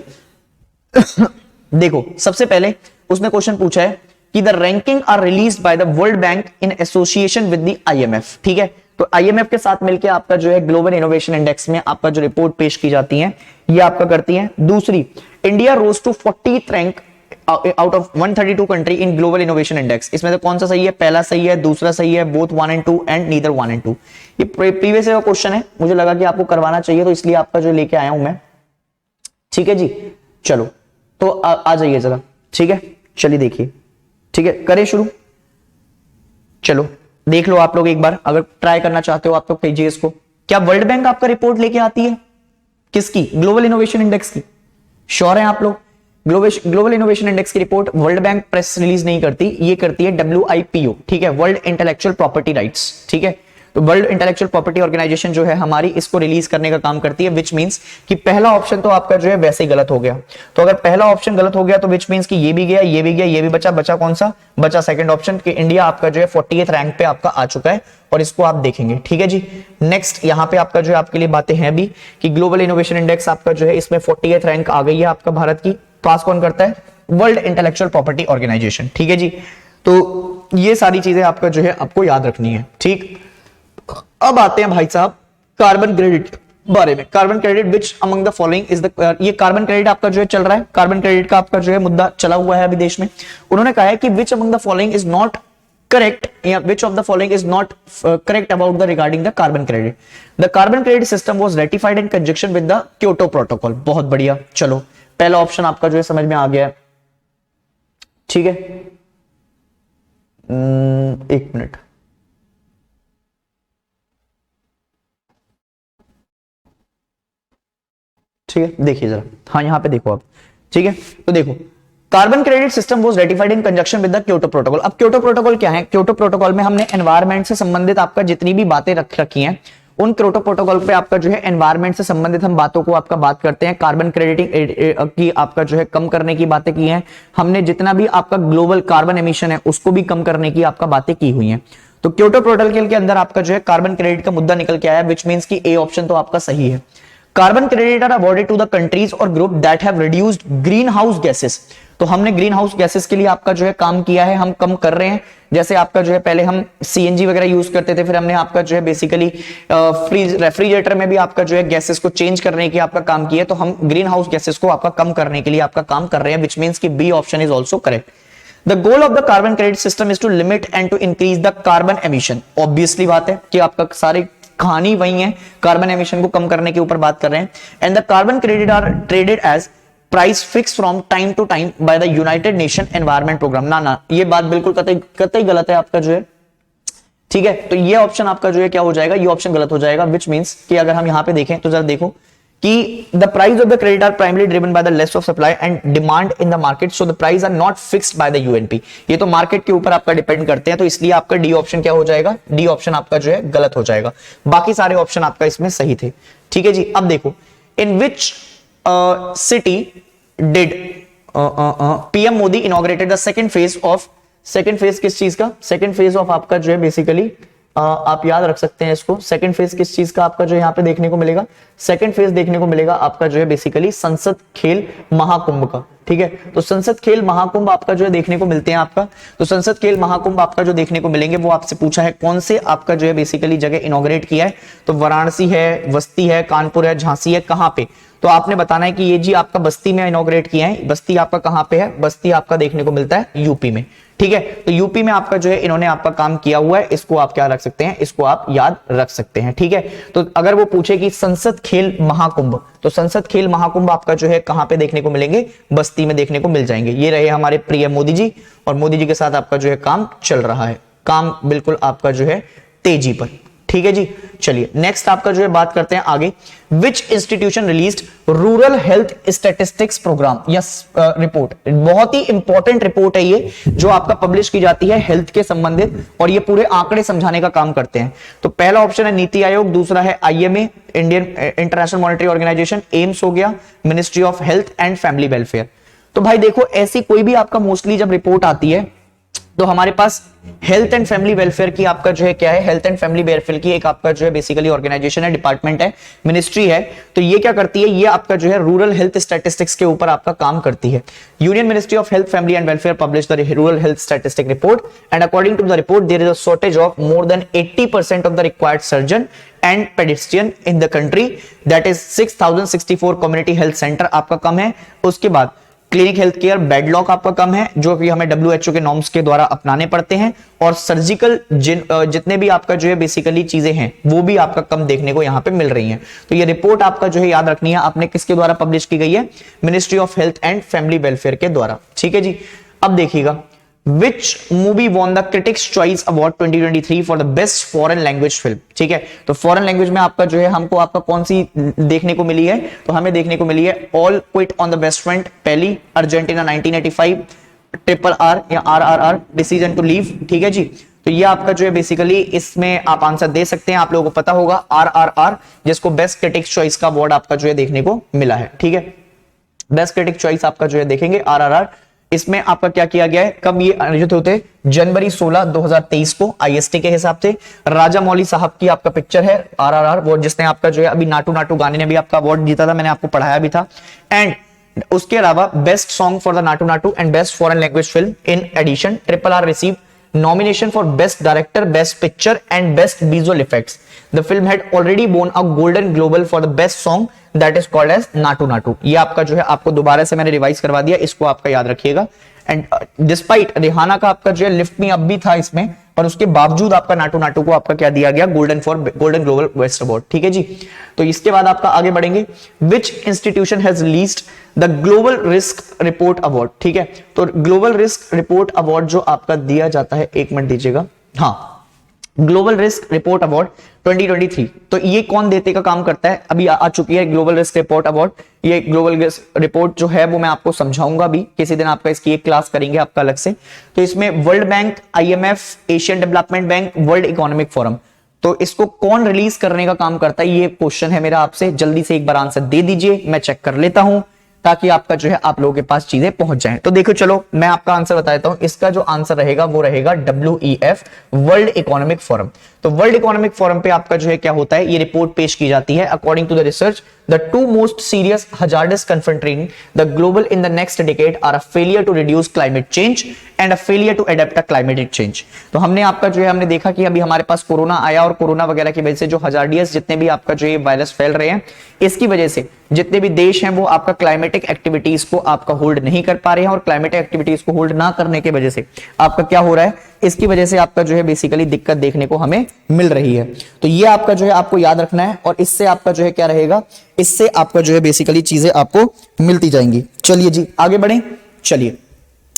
देखो, सबसे पहले उसने क्वेश्चन पूछा है कि the ranking are released by the world bank in association with the IMF। ठीक है, तो IMF के साथ मिलकर आपका जो है ग्लोबल इनोवेशन इंडेक्स में आपका जो रिपोर्ट पेश की जाती है ये आपका करती है। दूसरी, India rose to 40th rank out of 132 country in global innovation index. इसमें से कौन सा सही है, पहला सही है, दूसरा सही है, both 1 and 2 and neither 1 and 2। ये प्रीवियस का क्वेश्चन है, मुझे लगा कि आपको करवाना चाहिए तो इसलिए आपका जो लेके आया हूं मैं। ठीक है जी, चलो तो आ जाइए जरा। ठीक है, चलिए देखिए। ठीक है, करें शुरू। चलो देख लो आप लोग एक बार, अगर ट्राई करना चाहते हो आप लोग कीजिए इसको। क्या वर्ल्ड बैंक आपका रिपोर्ट लेके आती है, किसकी, ग्लोबल इनोवेशन इंडेक्स की? श्योर है आप लोग? ग्लोबल इनोवेशन इंडेक्स की report world bank press release नहीं करती, ये करती है WIPO। ठीक है, वर्ल्ड इंटेलेक्चुअल प्रॉपर्टी राइट्स। ठीक है, तो वर्ल्ड इंटेलेक्चुअल प्रॉपर्टी ऑर्गेनाइजेशन जो है हमारी, इसको रिलीज करने का काम करती है, विच मींस कि पहला ऑप्शन तो आपका जो है वैसे ही गलत हो गया। तो अगर पहला ऑप्शन गलत हो गया तो विच मींस कि ये भी गया, ये भी गया, ये भी बचा। बचा कौन सा, बचा सेकंड ऑप्शन कि इंडिया आपका जो है 40th रैंक पे आपका आ चुका है, और इसको आप देखेंगे। ठीक है जी, नेक्स्ट यहां पे आपका जो है आपके लिए बातें हैं भी कि ग्लोबल इनोवेशन इंडेक्स आपका जो है इसमें 40th रैंक आ गई है आपका भारत की। पास कौन करता है, वर्ल्ड इंटेलेक्चुअल प्रॉपर्टी ऑर्गेनाइजेशन। ठीक है जी, तो ये सारी चीजें आपका जो है आपको याद रखनी है। ठीक, अब आते हैं भाई साहब कार्बन क्रेडिट बारे में। Carbon credit which among the following is the, ये कार्बन क्रेडिट आपका जो है चल रहा है, कार्बन क्रेडिट का आपका जो है मुद्दा चला हुआ है अभी देश में। उन्होंने कहा है कि which among the following is not correct, या which of the following is not correct about the regarding the carbon credit. The carbon credit system was ratified in conjunction with the Kyoto protocol. बहुत बढ़िया, चलो पहला option आपका जो है समझ में आ गया है। ठीक है, एक मिनट, ठीक है देखिए जरा, हाँ यहां पे देखो आप। ठीक है, तो देखो carbon credit system was ratified in conjunction with the Kyoto protocol. अब क्योटो प्रोटोकॉल क्या है, क्योटो प्रोटोकॉल में हमने एनवायरमेंट से संबंधित आपका जितनी भी बातें रख रखी हैं, उन क्योटो प्रोटोकॉल पे आपका जो है एनवायरमेंट से संबंधित हम बातों को आपका बात करते हैं। कार्बन क्रेडिटिंग की आपका जो है कम करने की बातें की हैं हमने, जितना भी आपका ग्लोबल कार्बन एमिशन है उसको भी कम करने की आपका बातें की हुई हैं। तो क्योटो प्रोटोकॉल के अंदर आपका जो है कार्बन क्रेडिट का मुद्दा निकल के आया, विच मींस की ए ऑप्शन तो आपका सही है। Carbon credit are awarded to the countries और group that have reduced green house gases. तो हमने ग्रीन हाउस गैसेस के लिए आपका जो है काम किया है, हम कम कर रहे हैं। जैसे आपका जो है पहले हम CNG वगैरह यूज करते थे, फिर हमने आपका जो है बेसिकली रेफ्रिजरेटर में भी आपका जो है गैसेस को चेंज करने की आपका काम किया, तो हम ग्रीन हाउस गैसेस को आपका कम करने के लिए आपका काम कर रहे हैं, विच मींस की B option is also correct. The goal of the carbon credit system is to limit and to increase the carbon emission. Obviously बात है कि आपका सारे कहानी वही है, कार्बन एमिशन को कम करने के ऊपर बात कर रहे हैं। And the carbon credit are traded as price fix from time to time by the united nation environment programme. ना ये बात बिल्कुल कतई गलत है आपका जो है। ठीक है, तो ये ऑप्शन आपका जो है क्या हो जाएगा, ये ऑप्शन गलत हो जाएगा, विच मींस कि अगर हम यहां पे देखें तो जरा देखो कि the price of the credit are primary driven by the less of supply and demand in the market, so the price are not fixed by the UNP. ये तो मार्केट के ऊपर आपका डिपेंड करते हैं, तो इसलिए आपका डी ऑप्शन क्या हो जाएगा, डी ऑप्शन आपका जो है गलत हो जाएगा। बाकी सारे ऑप्शन आपका इसमें सही थे। ठीक है जी, अब देखो in which city did PM Modi inaugurated the second phase of, second phase किस चीज का, सेकंड फेज ऑफ आपका जो है बेसिकली आप याद रख सकते हैं इसको, सेकंड फेज किस चीज का आपका जो यहां पे देखने को मिलेगा, सेकंड फेज देखने को मिलेगा आपका जो है बेसिकली संसद खेल महाकुंभ का। ठीक है, तो संसद खेल महाकुंभ आपका जो है देखने को मिलते हैं आपका, तो संसद खेल महाकुंभ आपका जो देखने को मिलेंगे वो आपसे पूछा है कौन से आपका जो है बेसिकली जगह इनॉग्रेट किया है, तो वाराणसी है, बस्ती है, कानपुर है, झांसी है, कहां पे, तो आपने बताना है कि ये जी आपका बस्ती में इनॉग्रेट किया है। बस्ती आपका कहां पे है, बस्ती आपका देखने को मिलता है यूपी में। ठीक है, तो यूपी में आपका जो है इन्होंने आपका काम किया हुआ है, इसको आप क्या रख सकते हैं, इसको आप याद रख सकते हैं। ठीक है, तो अगर वो पूछे कि संसद खेल महाकुंभ, तो संसद खेल महाकुंभ आपका जो है कहां पे देखने को मिलेंगे, बस्ती में देखने को मिल जाएंगे। ये रहे हमारे प्रिय मोदी जी, और मोदी जी के साथ आपका जो है काम चल रहा है, काम बिल्कुल आपका जो है तेजी पर। ठीक है जी, चलिए नेक्स्ट आपका जो है बात करते हैं आगे। Which institution released rural health statistics programme या रिपोर्ट, बहुत ही इंपॉर्टेंट रिपोर्ट है ये, जो आपका पब्लिश की जाती है हेल्थ के संबंधित, और ये पूरे आंकड़े समझाने का काम करते हैं। तो पहला ऑप्शन है नीति आयोग, दूसरा है IMA Indian international monetary organisation, AIIMS हो गया, ministry of health and family welfare. तो भाई देखो ऐसी कोई भी आपका मोस्टली जब रिपोर्ट आती है तो हमारे पास हेल्थ एंड फैमिली वेलफेयर की आपका जो है क्या है, हेल्थ एंड फैमिली वेलफेयर की एक आपका जो है बेसिकली ऑर्गेनाइजेशन है, डिपार्टमेंट है, मिनिस्ट्री है। तो ये क्या करती है, ये आपका जो है रूरल हेल्थ स्टैटिस्टिक्स के ऊपर आपका काम करती है। Union ministry of health family and welfare publish the rural health statistic report and according to the report there is a shortage of more than 80% of the required surgeon and pedestrian in the country, that is 6064 community health centre आपका कम है। उसके बाद clinic health care बेडलॉक आपका कम है, जो कि हमें WHO के नॉर्म्स के द्वारा अपनाने पड़ते हैं, और सर्जिकल जितने भी आपका जो है बेसिकली चीजें हैं वो भी आपका कम देखने को यहां पे मिल रही हैं। तो ये रिपोर्ट आपका जो है याद रखनी है आपने, किसके द्वारा पब्लिश की गई है, ministry of health and family welfare के द्वारा। ठीक है जी, अब देखिएगा Which movie won the Critics Choice Award 2023 for the best foreign language film? ठीक है, तो फॉरेन लैंग्वेज में आपका जो है हमको आपका कौन सी देखने को मिली है, तो हमें देखने को मिली है all quit on the best front पहली, अर्जेंटीना 1985, RRR या RRR डिसीजन टू लीव। ठीक है जी, तो ये आपका जो है बेसिकली इसमें आप आंसर दे सकते हैं, आप लोगों को पता होगा RRR, जिसको बेस्ट क्रिटिक्स चॉइस का अवार्ड आपका जो है देखने को मिला है। ठीक है, बेस्ट क्रिटिक चॉइस आपका जो है देखेंगे RRR। इसमें आपका क्या किया गया है, कब ये आयोजित होते, जनवरी 16 2023 को IST के हिसाब से। राजा मौली साहब की आपका पिक्चर है RRR, वो जिसने आपका जो है अभी नाटू नाटू गाने ने भी आपका अवार्ड जीता था, मैंने आपको पढ़ाया भी था। एंड उसके अलावा best song for the Naatu Naatu and best foreign language film in addition RRR receive nomination for best director, best picture and best visual effects. The film had already won a golden global for the best song that is called as Natu Natu. ये आपका जो है आपको दोबारा से मैंने revise करवा दिया, इसको आपका याद रखिएगा। एंड डिस्पाइट रिहाना का आपका जो है लिफ्ट मी अप भी था इसमें, पर उसके बावजूद आपका नाटू नाटू को आपका क्या दिया गया, गोल्डन ग्लोबल बेस्ट अवार्ड। ठीक है जी, तो इसके बाद आपका आगे बढ़ेंगे। विच institution has released the global risk report award. ठीक है, तो ग्लोबल रिस्क रिपोर्ट अवार्ड जो आपका दिया जाता है, एक मिनट दीजिएगा, हाँ, ग्लोबल रिस्क रिपोर्ट अवार्ड 2023, तो ये कौन देते का काम करता है, अभी आ चुकी है ग्लोबल रिस्क रिपोर्ट अवार्ड। ये ग्लोबल रिस्क रिपोर्ट जो है वो मैं आपको समझाऊंगा भी किसी दिन, आपका इसकी एक क्लास करेंगे आपका अलग से। तो इसमें world bank, IMF, Asian development bank, world economic forum, तो इसको कौन रिलीज करने का काम करता है, ये क्वेश्चन है मेरा आपसे, जल्दी से एक बार आंसर दे दीजिए, मैं चेक कर लेता हूं ताकि आपका जो है आप लोगों के पास चीजें पहुंच जाएं। तो देखो चलो मैं आपका आंसर बताता हूं, इसका जो आंसर रहेगा वो रहेगा WEF, वर्ल्ड इकोनॉमिक फोरम। तो वर्ल्ड इकोनॉमिक फोरम पे आपका जो है क्या होता है, ये रिपोर्ट पेश की जाती है। According to the research, the two most serious hazards confronting the global in the next decade are a failure to reduce climate change and a failure to adapt a climatic change. तो हमने आपका जो है हमने देखा कि अभी हमारे पास कोरोना आया, और कोरोना वगैरह की वजह से जो हजार्डियस जितने भी आपका जो ये वायरस फैल रहे हैं, इसकी वजह से जितने भी देश हैं वो आपका क्लाइमेटिक एक्टिविटीज को आपका होल्ड नहीं कर पा रहे हैं, और क्लाइमेटिक एक्टिविटीज को होल्ड ना करने की वजह से आपका क्या हो रहा है, इसकी वजह से आपका जो है बेसिकली दिक्कत देखने को हमें मिल रही है। तो ये आपका जो है आपको याद रखना है, और इससे आपका जो है क्या रहेगा, इससे आपका जो है बेसिकली चीजें आपको मिलती जाएंगी। चलिए जी आगे बढ़ें। चलिए,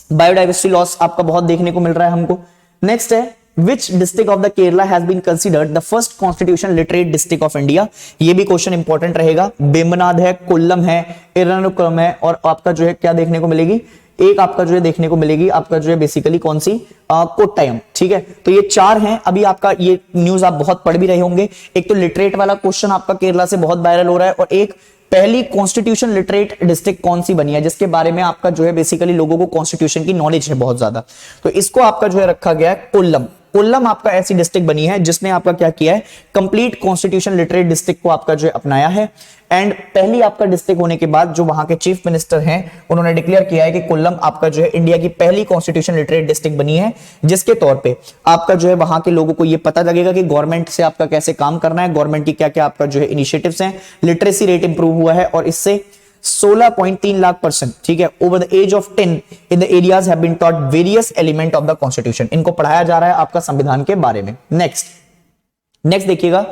बायोडाइवर्सिटी लॉस आपका बहुत देखने को मिल रहा है हमको। नेक्स्ट है which district of the Kerala has been considered the first constitution literate district of India? ये भी क्वेश्चन इंपॉर्टेंट रहेगा। बेम्बनाद है, कोल्लम है, एर्नाकुलम है, और आपका जो है क्या देखने को मिलेगी, एक आपका जो है देखने को मिलेगी आपका जो है बेसिकली कौन सी, कोट्टायम। ठीक है, तो ये 4 हैं। अभी आपका ये न्यूज आप बहुत पढ़ भी रहे होंगे। एक तो लिटरेट वाला क्वेश्चन आपका केरला से बहुत वायरल हो रहा है, और एक पहली कॉन्स्टिट्यूशन लिटरेट डिस्ट्रिक्ट कौन सी बनी है, जिसके बारे में आपका जो है बेसिकली लोगों को कॉन्स्टिट्यूशन की नॉलेज है बहुत ज्यादा। तो इसको आपका जो है रखा गया है कोल्लम। कोल्लम आपका ऐसी डिस्ट्रिक्ट बनी है जिसने आपका क्या किया है, कंप्लीट कॉन्स्टिट्यूशन लिटरेट डिस्ट्रिक्ट को आपका जो है अपनाया है। एंड पहली आपका डिस्ट्रिक्ट होने के बाद जो वहां के चीफ मिनिस्टर हैं उन्होंने डिक्लेयर किया है कि कोल्लम आपका जो है इंडिया की पहली कॉन्स्टिट्यूशन लिटरेट डिस्ट्रिक्ट बनी है, जिसके तौर पे आपका जो है वहां के लोगों को ये पता लगेगा कि गवर्नमेंट से आपका कैसे काम करना है, गवर्नमेंट की क्या क्या आपका जो है इनिशिएटिव्स हैं। लिटरेसी रेट इंप्रूव हुआ है और इससे 16.3 लाख पर्सन, ठीक है, over the age of 10 in the areas have been taught various element of the constitution. इनको पढ़ाया जा रहा है आपका संविधान के बारे में। नेक्स्ट देखिएगा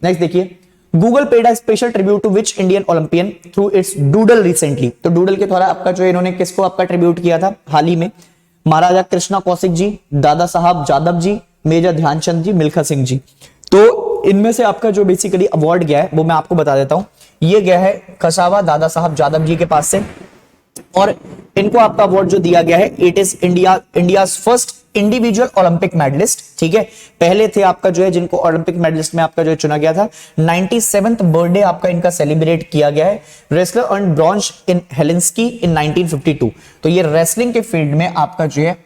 नेक्स्ट देखिए, Google paid a special tribute to which Indian Olympian through its doodle recently. तो डूडल के द्वारा आपका जो इन्होंने किसको आपका ट्रिब्यूट किया था हाल ही में? महाराजा कृष्णा कौशिक जी, दादा साहब जादव जी, मेजर ध्यानचंद जी, मिल्खा सिंह जी। तो इनमें से आपका जो बेसिकली अवार्ड गया है वो मैं आपको बता देता हूं। ये गया है कसावा दादा साहब जादव जी के पास से, और इनको आपका अवार्ड जो दिया गया है, it is India first individual Olympic medallist. ठीक है, पहले थे आपका जो है जिनको ओलंपिक मेडलिस्ट में आपका जो है चुना गया था। 97th बर्थडे आपका इनका सेलिब्रेट किया गया है। Wrestler earn bronze in Helsinki in 1952। तो ये रेसलिंग के फील्ड में आपका जो है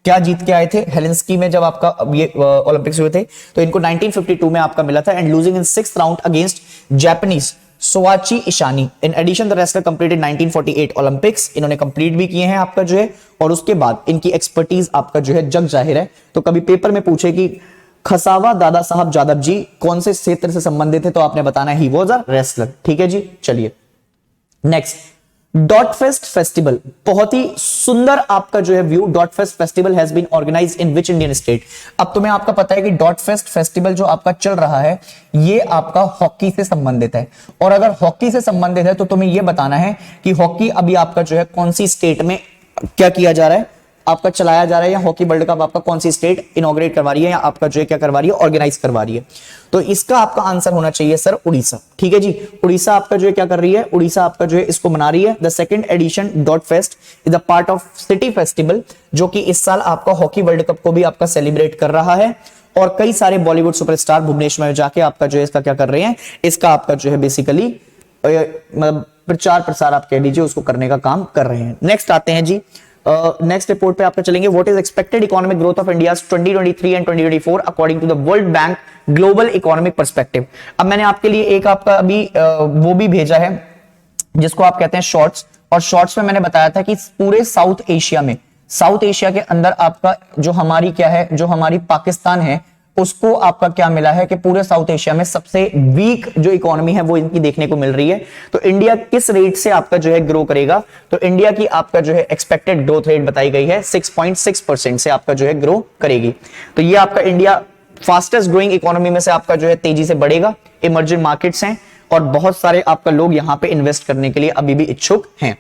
क्या जीत के आए थे हेलेंस्की में, जब आपका ये ओलंपिक्स हुए थे तो इनको 1952 में आपका मिला था। And losing in 6th round against Japanese सोआची इशानी। In addition the wrestler completed 1948 Olympics. इन्होंने कंप्लीट भी किए हैं आपका जो है, और उसके बाद इनकी एक्सपर्टीज आपका जो है जग जाहिर है। तो कभी पेपर में पूछे कि खसावा दादा साहब जादव जी कौन से क्षेत्र से संबंधित है, तो आपने बताना ही वॉज अ रेसलर। ठीक है जी, चलिए नेक्स्ट, डॉट फेस्ट फेस्टिवल। बहुत ही सुंदर आपका जो है view. Dot fest festival has been organised in which Indian state? अब तुम्हें आपका पता है कि डॉट फेस्ट फेस्टिवल जो आपका चल रहा है ये आपका हॉकी से संबंधित है, और अगर हॉकी से संबंधित है तो तुम्हें यह बताना है कि हॉकी अभी आपका जो है कौन सी स्टेट में क्या किया जा रहा है, आपका चलाया जा रहा है, या हॉकी वर्ल्ड कप आपका कौन सी स्टेट इनॉग्रेट करवा रही है, या आपका जो है क्या करवा रही है, ऑर्गेनाइज करवा रही है। तो इसका आपका आंसर होना चाहिए सर उड़ीसा। ठीक है जी, उड़ीसा आपका जो है क्या कर रही है, उड़ीसा आपका जो है इसको मना रही है। The second edition dot fest is the part of city festival, जो कि इस साल आपका हॉकी वर्ल्ड कप को भी आपका सेलिब्रेट कर रहा है, और कई सारे बॉलीवुड सुपरस्टार भुवनेश्वर में जाके आपका जो है इसका क्या कर रहे हैं, इसका आपका जो है बेसिकली मतलब प्रचार प्रसार आप कह लीजिए उसको करने का काम कर रहे हैं। नेक्स्ट आते हैं जी, नेक्स्ट रिपोर्ट पे आपका चलेंगे। What is expected economic growth of India 2023 and 2024 according to the world bank global economic perspective. अब मैंने आपके लिए एक आपका अभी वो भी भेजा है जिसको आप कहते हैं शॉर्ट्स, और शॉर्ट्स में मैंने बताया था कि पूरे साउथ एशिया में, साउथ एशिया के अंदर आपका जो हमारी क्या है, जो हमारी पाकिस्तान है, उसको आपका क्या मिला है कि पूरे साउथ एशिया में सबसे वीक जो इकोनॉमी है वो इनकी देखने को मिल रही है। तो इंडिया किस रेट से आपका जो है ग्रो करेगा? तो इंडिया की आपका जो है एक्सपेक्टेड ग्रोथ रेट बताई गई है 6.6% से आपका जो है ग्रो करेगी। तो ये आपका इंडिया फास्टेस्ट ग्रोइंग इकोनॉमी में से आपका जो है तेजी से बढ़ेगा। इमर्जिंग मार्केट्स हैं और बहुत सारे आपका लोग यहां पे इन्वेस्ट करने के लिए अभी भी इच्छुक हैं।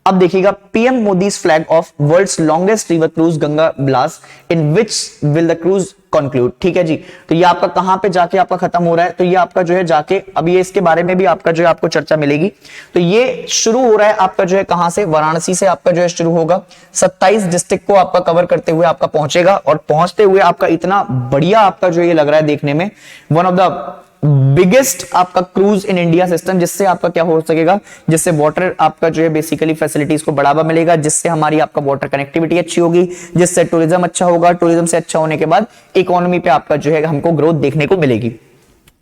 अब देखिएगा, PM Modi's flag off world's longest river cruise Ganga Vilas in which will the cruise conclude. ठीक है जी, तो ये आपका कहां पे जाके आपका खत्म हो रहा है, तो ये आपका जो है जाके अभी ये इसके बारे में भी आपका जो है आपको चर्चा मिलेगी। तो ये शुरू हो रहा है आपका जो है कहां से, वाराणसी से आपका जो है शुरू होगा। 27 डिस्ट्रिक्ट को आपका कवर करते हुए आपका पहुंचेगा, और पहुंचते हुए आपका इतना बढ़िया आपका जो ये लग रहा है देखने में, वन ऑफ द बिगेस्ट आपका क्रूज इन इंडिया सिस्टम, जिससे आपका क्या हो सकेगा, जिससे वाटर आपका जो है बेसिकली फैसिलिटीज को बढ़ावा मिलेगा, जिससे हमारी आपका वाटर कनेक्टिविटी अच्छी होगी, जिससे टूरिज्म अच्छा होगा। टूरिज्म से अच्छा होने के बाद इकोनॉमी पे आपका जो है हमको ग्रोथ देखने को मिलेगी।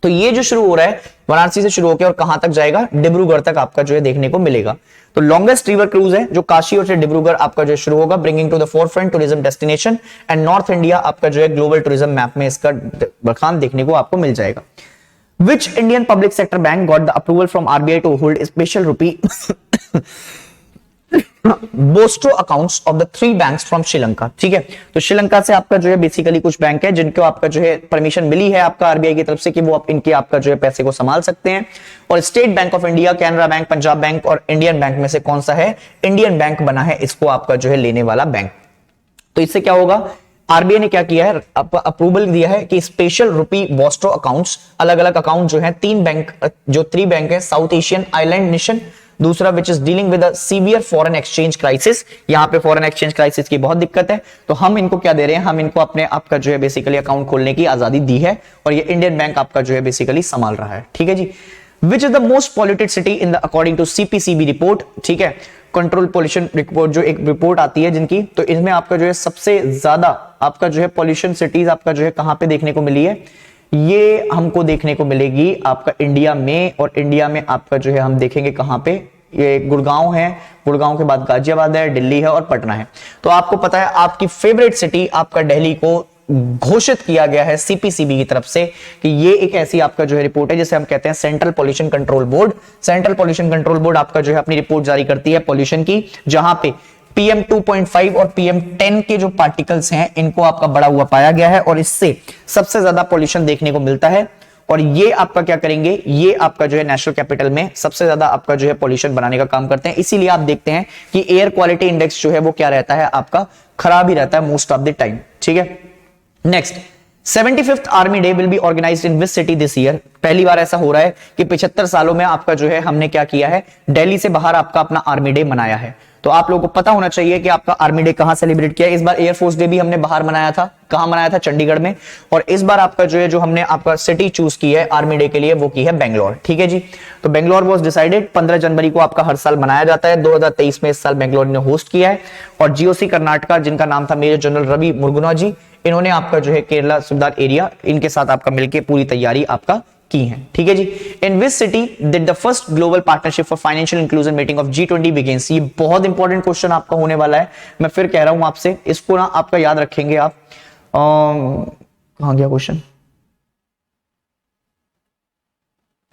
तो ये जो शुरू हो रहा है वाराणसी से शुरू होकर और कहां तक जाएगा, डिब्रूगढ़ तक आपका जो है देखने को मिलेगा। तो लॉन्गेस्ट रिवर क्रूज है जो काशी और से डिब्रूगढ़ आपका जो शुरू होगा, bringing to the forefront tourism destination and north India आपका जो है ग्लोबल टूरिज्म मैप में इसका बखान देखने को आपको मिल जाएगा। Which Indian public sector bank got the approval from RBI to hold a special rupee Bosto accounts of the 3 banks from Sri Lanka. ठीक है, तो श्रीलंका से आपका जो है बेसिकली कुछ बैंक है जिनको आपका जो है परमिशन मिली है आपका आरबीआई की तरफ से कि वो आप इनके आपका जो है पैसे को संभाल सकते हैं। और state bank of India, Canara bank, Punjab bank और इंडियन बैंक में से कौन सा है? इंडियन बैंक बना है इसको आपका जो है लेने वाला बैंक। तो इससे क्या होगा, आरबीआई ने क्या किया है, अप्रूवल दिया है कि स्पेशल रुपी बोस्टो अकाउंट्स, अलग अलग अकाउंट जो है 3 बैंक, जो 3 बैंक है, साउथ एशियन आइलैंड नेशन, दूसरा which is dealing with severe foreign exchange crisis. यहां पे फॉरेन एक्सचेंज क्राइसिस की बहुत दिक्कत है, तो हम इनको क्या दे रहे हैं, हम इनको अपने आपका जो है बेसिकली अकाउंट खोलने की आजादी दी है और ये इंडियन बैंक आपका जो है बेसिकली संभाल रहा है। ठीक है जी। Which is the most polluted city in the according to CPCB report. ठीक है, कंट्रोल पॉल्यूशन रिपोर्ट जो एक रिपोर्ट आती है जिनकी, तो इसमें आपका जो है सबसे ज्यादा आपका जो है पॉल्यूशन सिटीज आपका जो है कहां पे देखने को मिली है, ये हमको देखने को मिलेगी आपका इंडिया में। और इंडिया में आपका जो है हम देखेंगे कहां पे, ये गुड़गांव है, गुड़गांव के बाद गाजियाबाद है, दिल्ली है और पटना है। तो आपको पता है आपकी फेवरेट सिटी आपका दिल्ली को घोषित किया गया है सीपीसीबी की तरफ से कि ये एक ऐसी आपका जो है रिपोर्ट है जिसे हम कहते हैं central pollution control board. Central pollution control board आपका जो है अपनी रिपोर्ट जारी करती है पॉल्यूशन की, जहां पे PM 2.5 और PM 10 के जो पार्टिकल्स हैं इनको आपका बढ़ा हुआ पाया गया है और इससे सबसे ज्यादा पॉल्यूशन देखने को मिलता है। और ये आपका क्या करेंगे, ये आपका जो है नेशनल कैपिटल में सबसे ज्यादा आपका जो है पॉल्यूशन बनाने का काम करते हैं। इसीलिए आप देखते हैं कि एयर क्वालिटी इंडेक्स जो है वो क्या रहता है, आपका खराब ही रहता है मोस्ट ऑफ द टाइम। ठीक है, next 75th army day will be organised in which city this year. पहली बार ऐसा हो रहा है कि 75 सालों में आपका जो है हमने क्या किया है, दिल्ली से बाहर आपका अपना आर्मी डे मनाया है। तो आप लोगों को पता होना चाहिए कि आपका आर्मी डे कहां सेलिब्रेट किया है। इस बार एयरफोर्स डे भी हमने बाहर मनाया था, कहां मनाया था, चंडीगढ़ में। और इस बार आपका जो है जो हमने आपका सिटी चूज की है आर्मी डे के लिए वो की है बेंगलोर। ठीक है जी, तो बेंगलोर वाज डिसाइडेड, 15 जनवरी को आपका हर साल मनाया जाता है। 2023 में इस साल बेंगलोर ने होस्ट किया है। और जीओसी कर्नाटका, जिनका नाम था मेजर जनरल रवि मुरुगना जी, इन्होंने आपका जो है केरला सुधार एरिया, इनके साथ आपका मिलकर पूरी तैयारी आपका की है। ठीक है जी। In which city did the first global partnership for financial inclusion meeting of G20 begins. ये बहुत इंपॉर्टेंट क्वेश्चन आपका होने वाला है, मैं फिर कह रहा हूं आपसे, इसको ना आपका याद रखेंगे आप। कहां गया क्वेश्चन,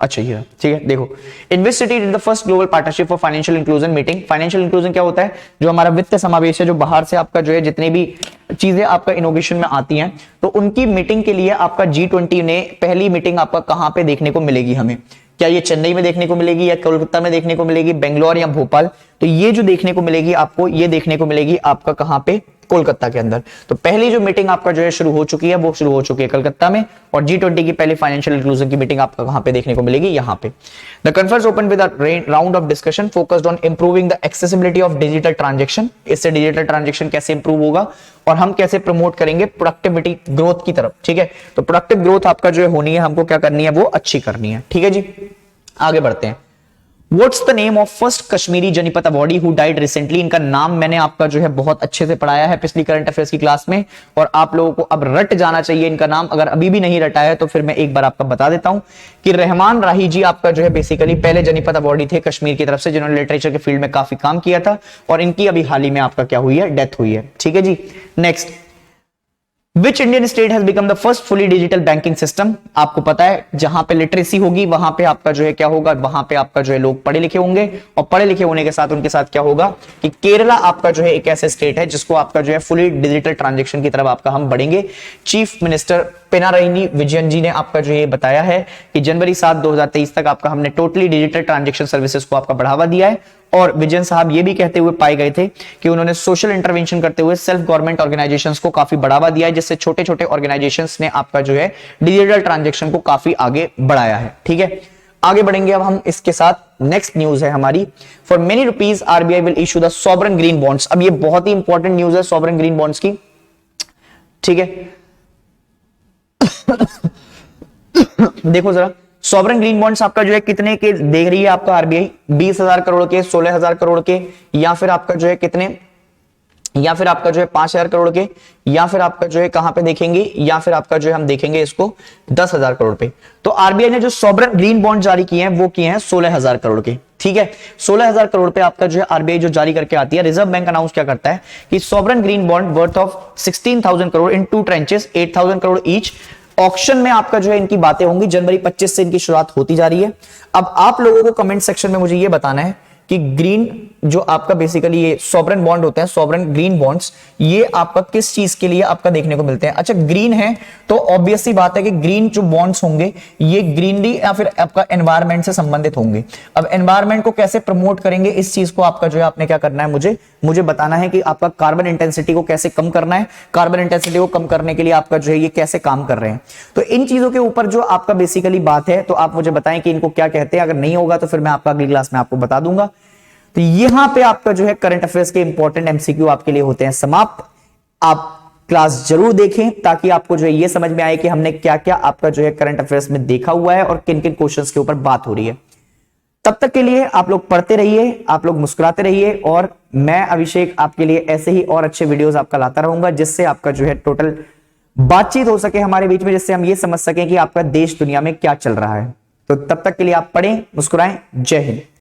अच्छा ये ठीक है, देखो, in which city did the first global partnership for financial inclusion meeting. Financial inclusion क्या होता है, जो हमारा वित्त समावेश है, जो बाहर से आपका जो है जितनी भी चीजें आपका इनोवेशन में आती हैं, तो उनकी मीटिंग के लिए आपका G20 ने पहली मीटिंग आपका कहां पे देखने को मिलेगी हमें, क्या ये चेन्नई में देखने को मिलेगी या कोलकाता में देखने को मिलेगी, बेंगलोर या भोपाल। तो ये जो देखने को मिलेगी आपको, ये देखने को मिलेगी आपका कहां पे, कोलकाता के अंदर। तो पहली जो मीटिंग आपका जो है शुरू हो चुकी है वो शुरू हो चुकी है कलकत्ता में। और G20 की पहली फाइनेंशियल इंक्लूजन की मीटिंग आपका कहां पे देखने को मिलेगी, यहां पे। The conference open with a round of discussion focused on improving the accessibility of digital transaction. इससे डिजिटल ट्रांजैक्शन कैसे इंप्रूव होगा और हम कैसे प्रमोट करेंगे प्रोडक्टिविटी ग्रोथ की तरफ। ठीक है, तो प्रोडक्टिव ग्रोथ आपका जो है होनी है, हमको क्या करनी है, वो अच्छी करनी है। ठीक है जी, आगे बढ़ते हैं। What's the name of first Kashmiri Jnanpith awardee who died recently? इनका नाम मैंने आपका जो है बहुत अच्छे से पढ़ाया है पिछली करंट अफेयर्स की क्लास में, और आप लोगों को अब रट जाना चाहिए इनका नाम। अगर अभी भी नहीं रटा है तो फिर मैं एक बार आपका बता देता हूं कि रहमान राही जी आपका जो है बेसिकली पहले जनीपत अवॉर्डी थे कश्मीर की तरफ से, जिन्होंने लिटरेचर के फील्ड में काफी काम किया था, और इनकी अभी हाल ही में आपका क्या हुई है, डेथ हुई है। ठीक है जी, next, Which Indian state has become the first fully digital banking system? आपको पता है जहां पे लिटरेसी होगी वहां पे आपका जो है क्या होगा, वहां पे आपका जो है लोग पढ़े लिखे होंगे, और पढ़े लिखे होने के साथ उनके साथ क्या होगा कि केरला आपका जो है एक ऐसे स्टेट है जिसको आपका जो है फुली डिजिटल ट्रांजैक्शन की तरफ आपका हम बढ़ेंगे। चीफ मिनिस्टर पिनाराई विजयन जी ने आपका जो ये बताया है कि जनवरी 7, 2023 तक आपका हमने टोटली डिजिटल ट्रांजैक्शन सर्विसेज को आपका बढ़ावा दिया है। और विजयन साहब ये भी कहते हुए पाए गए थे कि उन्होंने सोशल इंटरवेंशन करते हुए सेल्फ गवर्नमेंट ऑर्गेनाइजेशंस को काफी बढ़ावा दिया है, जिससे छोटे छोटे ऑर्गेनाइजेशंस ने आपका जो है डिजिटल ट्रांजैक्शन को काफी आगे बढ़ाया है। ठीक है, आगे बढ़ेंगे अब हम इसके साथ। नेक्स्ट न्यूज है हमारी, for many rupees RBI will issue the sovereign green bonds. अब ये बहुत ही इंपॉर्टेंट न्यूज है सॉवरेन ग्रीन बॉन्ड्स की। ठीक है देखो जरा, सॉवरेन ग्रीन बॉन्ड्स आपका जो है कितने के देख रही है आपका आरबीआई, 20,000 करोड़ के, 16,000 करोड़ के, या फिर आपका जो है कितने, या फिर आपका जो है 5,000 करोड़ के, या फिर आपका जो है कहां पे देखेंगे, या फिर आपका जो है हम देखेंगे इसको 10,000 करोड़ पे। तो आरबीआई ने जो सॉवरेन ग्रीन बॉन्ड जारी किए हैं वो किए हैं 16,000 करोड़ के। ठीक है, 16,000 करोड़ पे आपका जो है आरबीआई जो जारी करके आती है, रिजर्व बैंक अनाउंस क्या करता है कि sovereign green bond worth of 16,000 crore in 2 trenches, 8,000 crore each. Auction में आपका जो है इनकी बातें होंगी, जनवरी 25 से इनकी शुरुआत होती जा रही है। अब आप लोगों को कमेंट सेक्शन में मुझे ये बताना है कि ग्रीन जो आपका बेसिकली ये सॉवरेन बॉन्ड होते हैं, सॉवरेन ग्रीन बॉन्ड्स, ये आपका किस चीज के लिए आपका देखने को मिलते हैं? अच्छा, ग्रीन है तो ऑब्वियस सी बात है कि ग्रीन जो बॉन्ड्स होंगे ये ग्रीनरी या फिर आपका एनवायरमेंट से संबंधित होंगे। अब एनवायरमेंट को कैसे प्रमोट करेंगे, इस चीज को आपका जो है आपने क्या करना है, मुझे बताना है कि आपका कार्बन इंटेंसिटी को कैसे कम करना है, कार्बन इंटेंसिटी को कम करने के लिए आपका जो है ये कैसे काम कर रहे हैं। तो इन चीजों के ऊपर जो आपका बेसिकली बात है, तो आप मुझे बताएं कि इनको क्या कहते हैं। अगर नहीं होगा तो फिर मैं आपका अगली क्लास में आपको बता दूंगा। तो यहां पे आपका जो है करंट अफेयर्स के इंपॉर्टेंट एमसीक्यू आपके लिए होते हैं समाप्त। आप क्लास जरूर देखें ताकि आपको जो है ये समझ में आए कि हमने क्या क्या आपका जो है करंट अफेयर्स में देखा हुआ है और किन किन क्वेश्चंस के ऊपर बात हो रही है। तब तक के लिए आप लोग पढ़ते रहिए, आप लोग मुस्कुराते रहिए, और मैं अभिषेक आपके लिए ऐसे ही और अच्छे वीडियोस आपका लाता रहूंगा जिससे आपका जो है टोटल बातचीत हो सके हमारे बीच में, जिससे हम ये समझ सकें कि आपका देश दुनिया में क्या चल रहा है। तो तब तक के लिए आप पढ़ें, मुस्कुराएं। जय हिंद।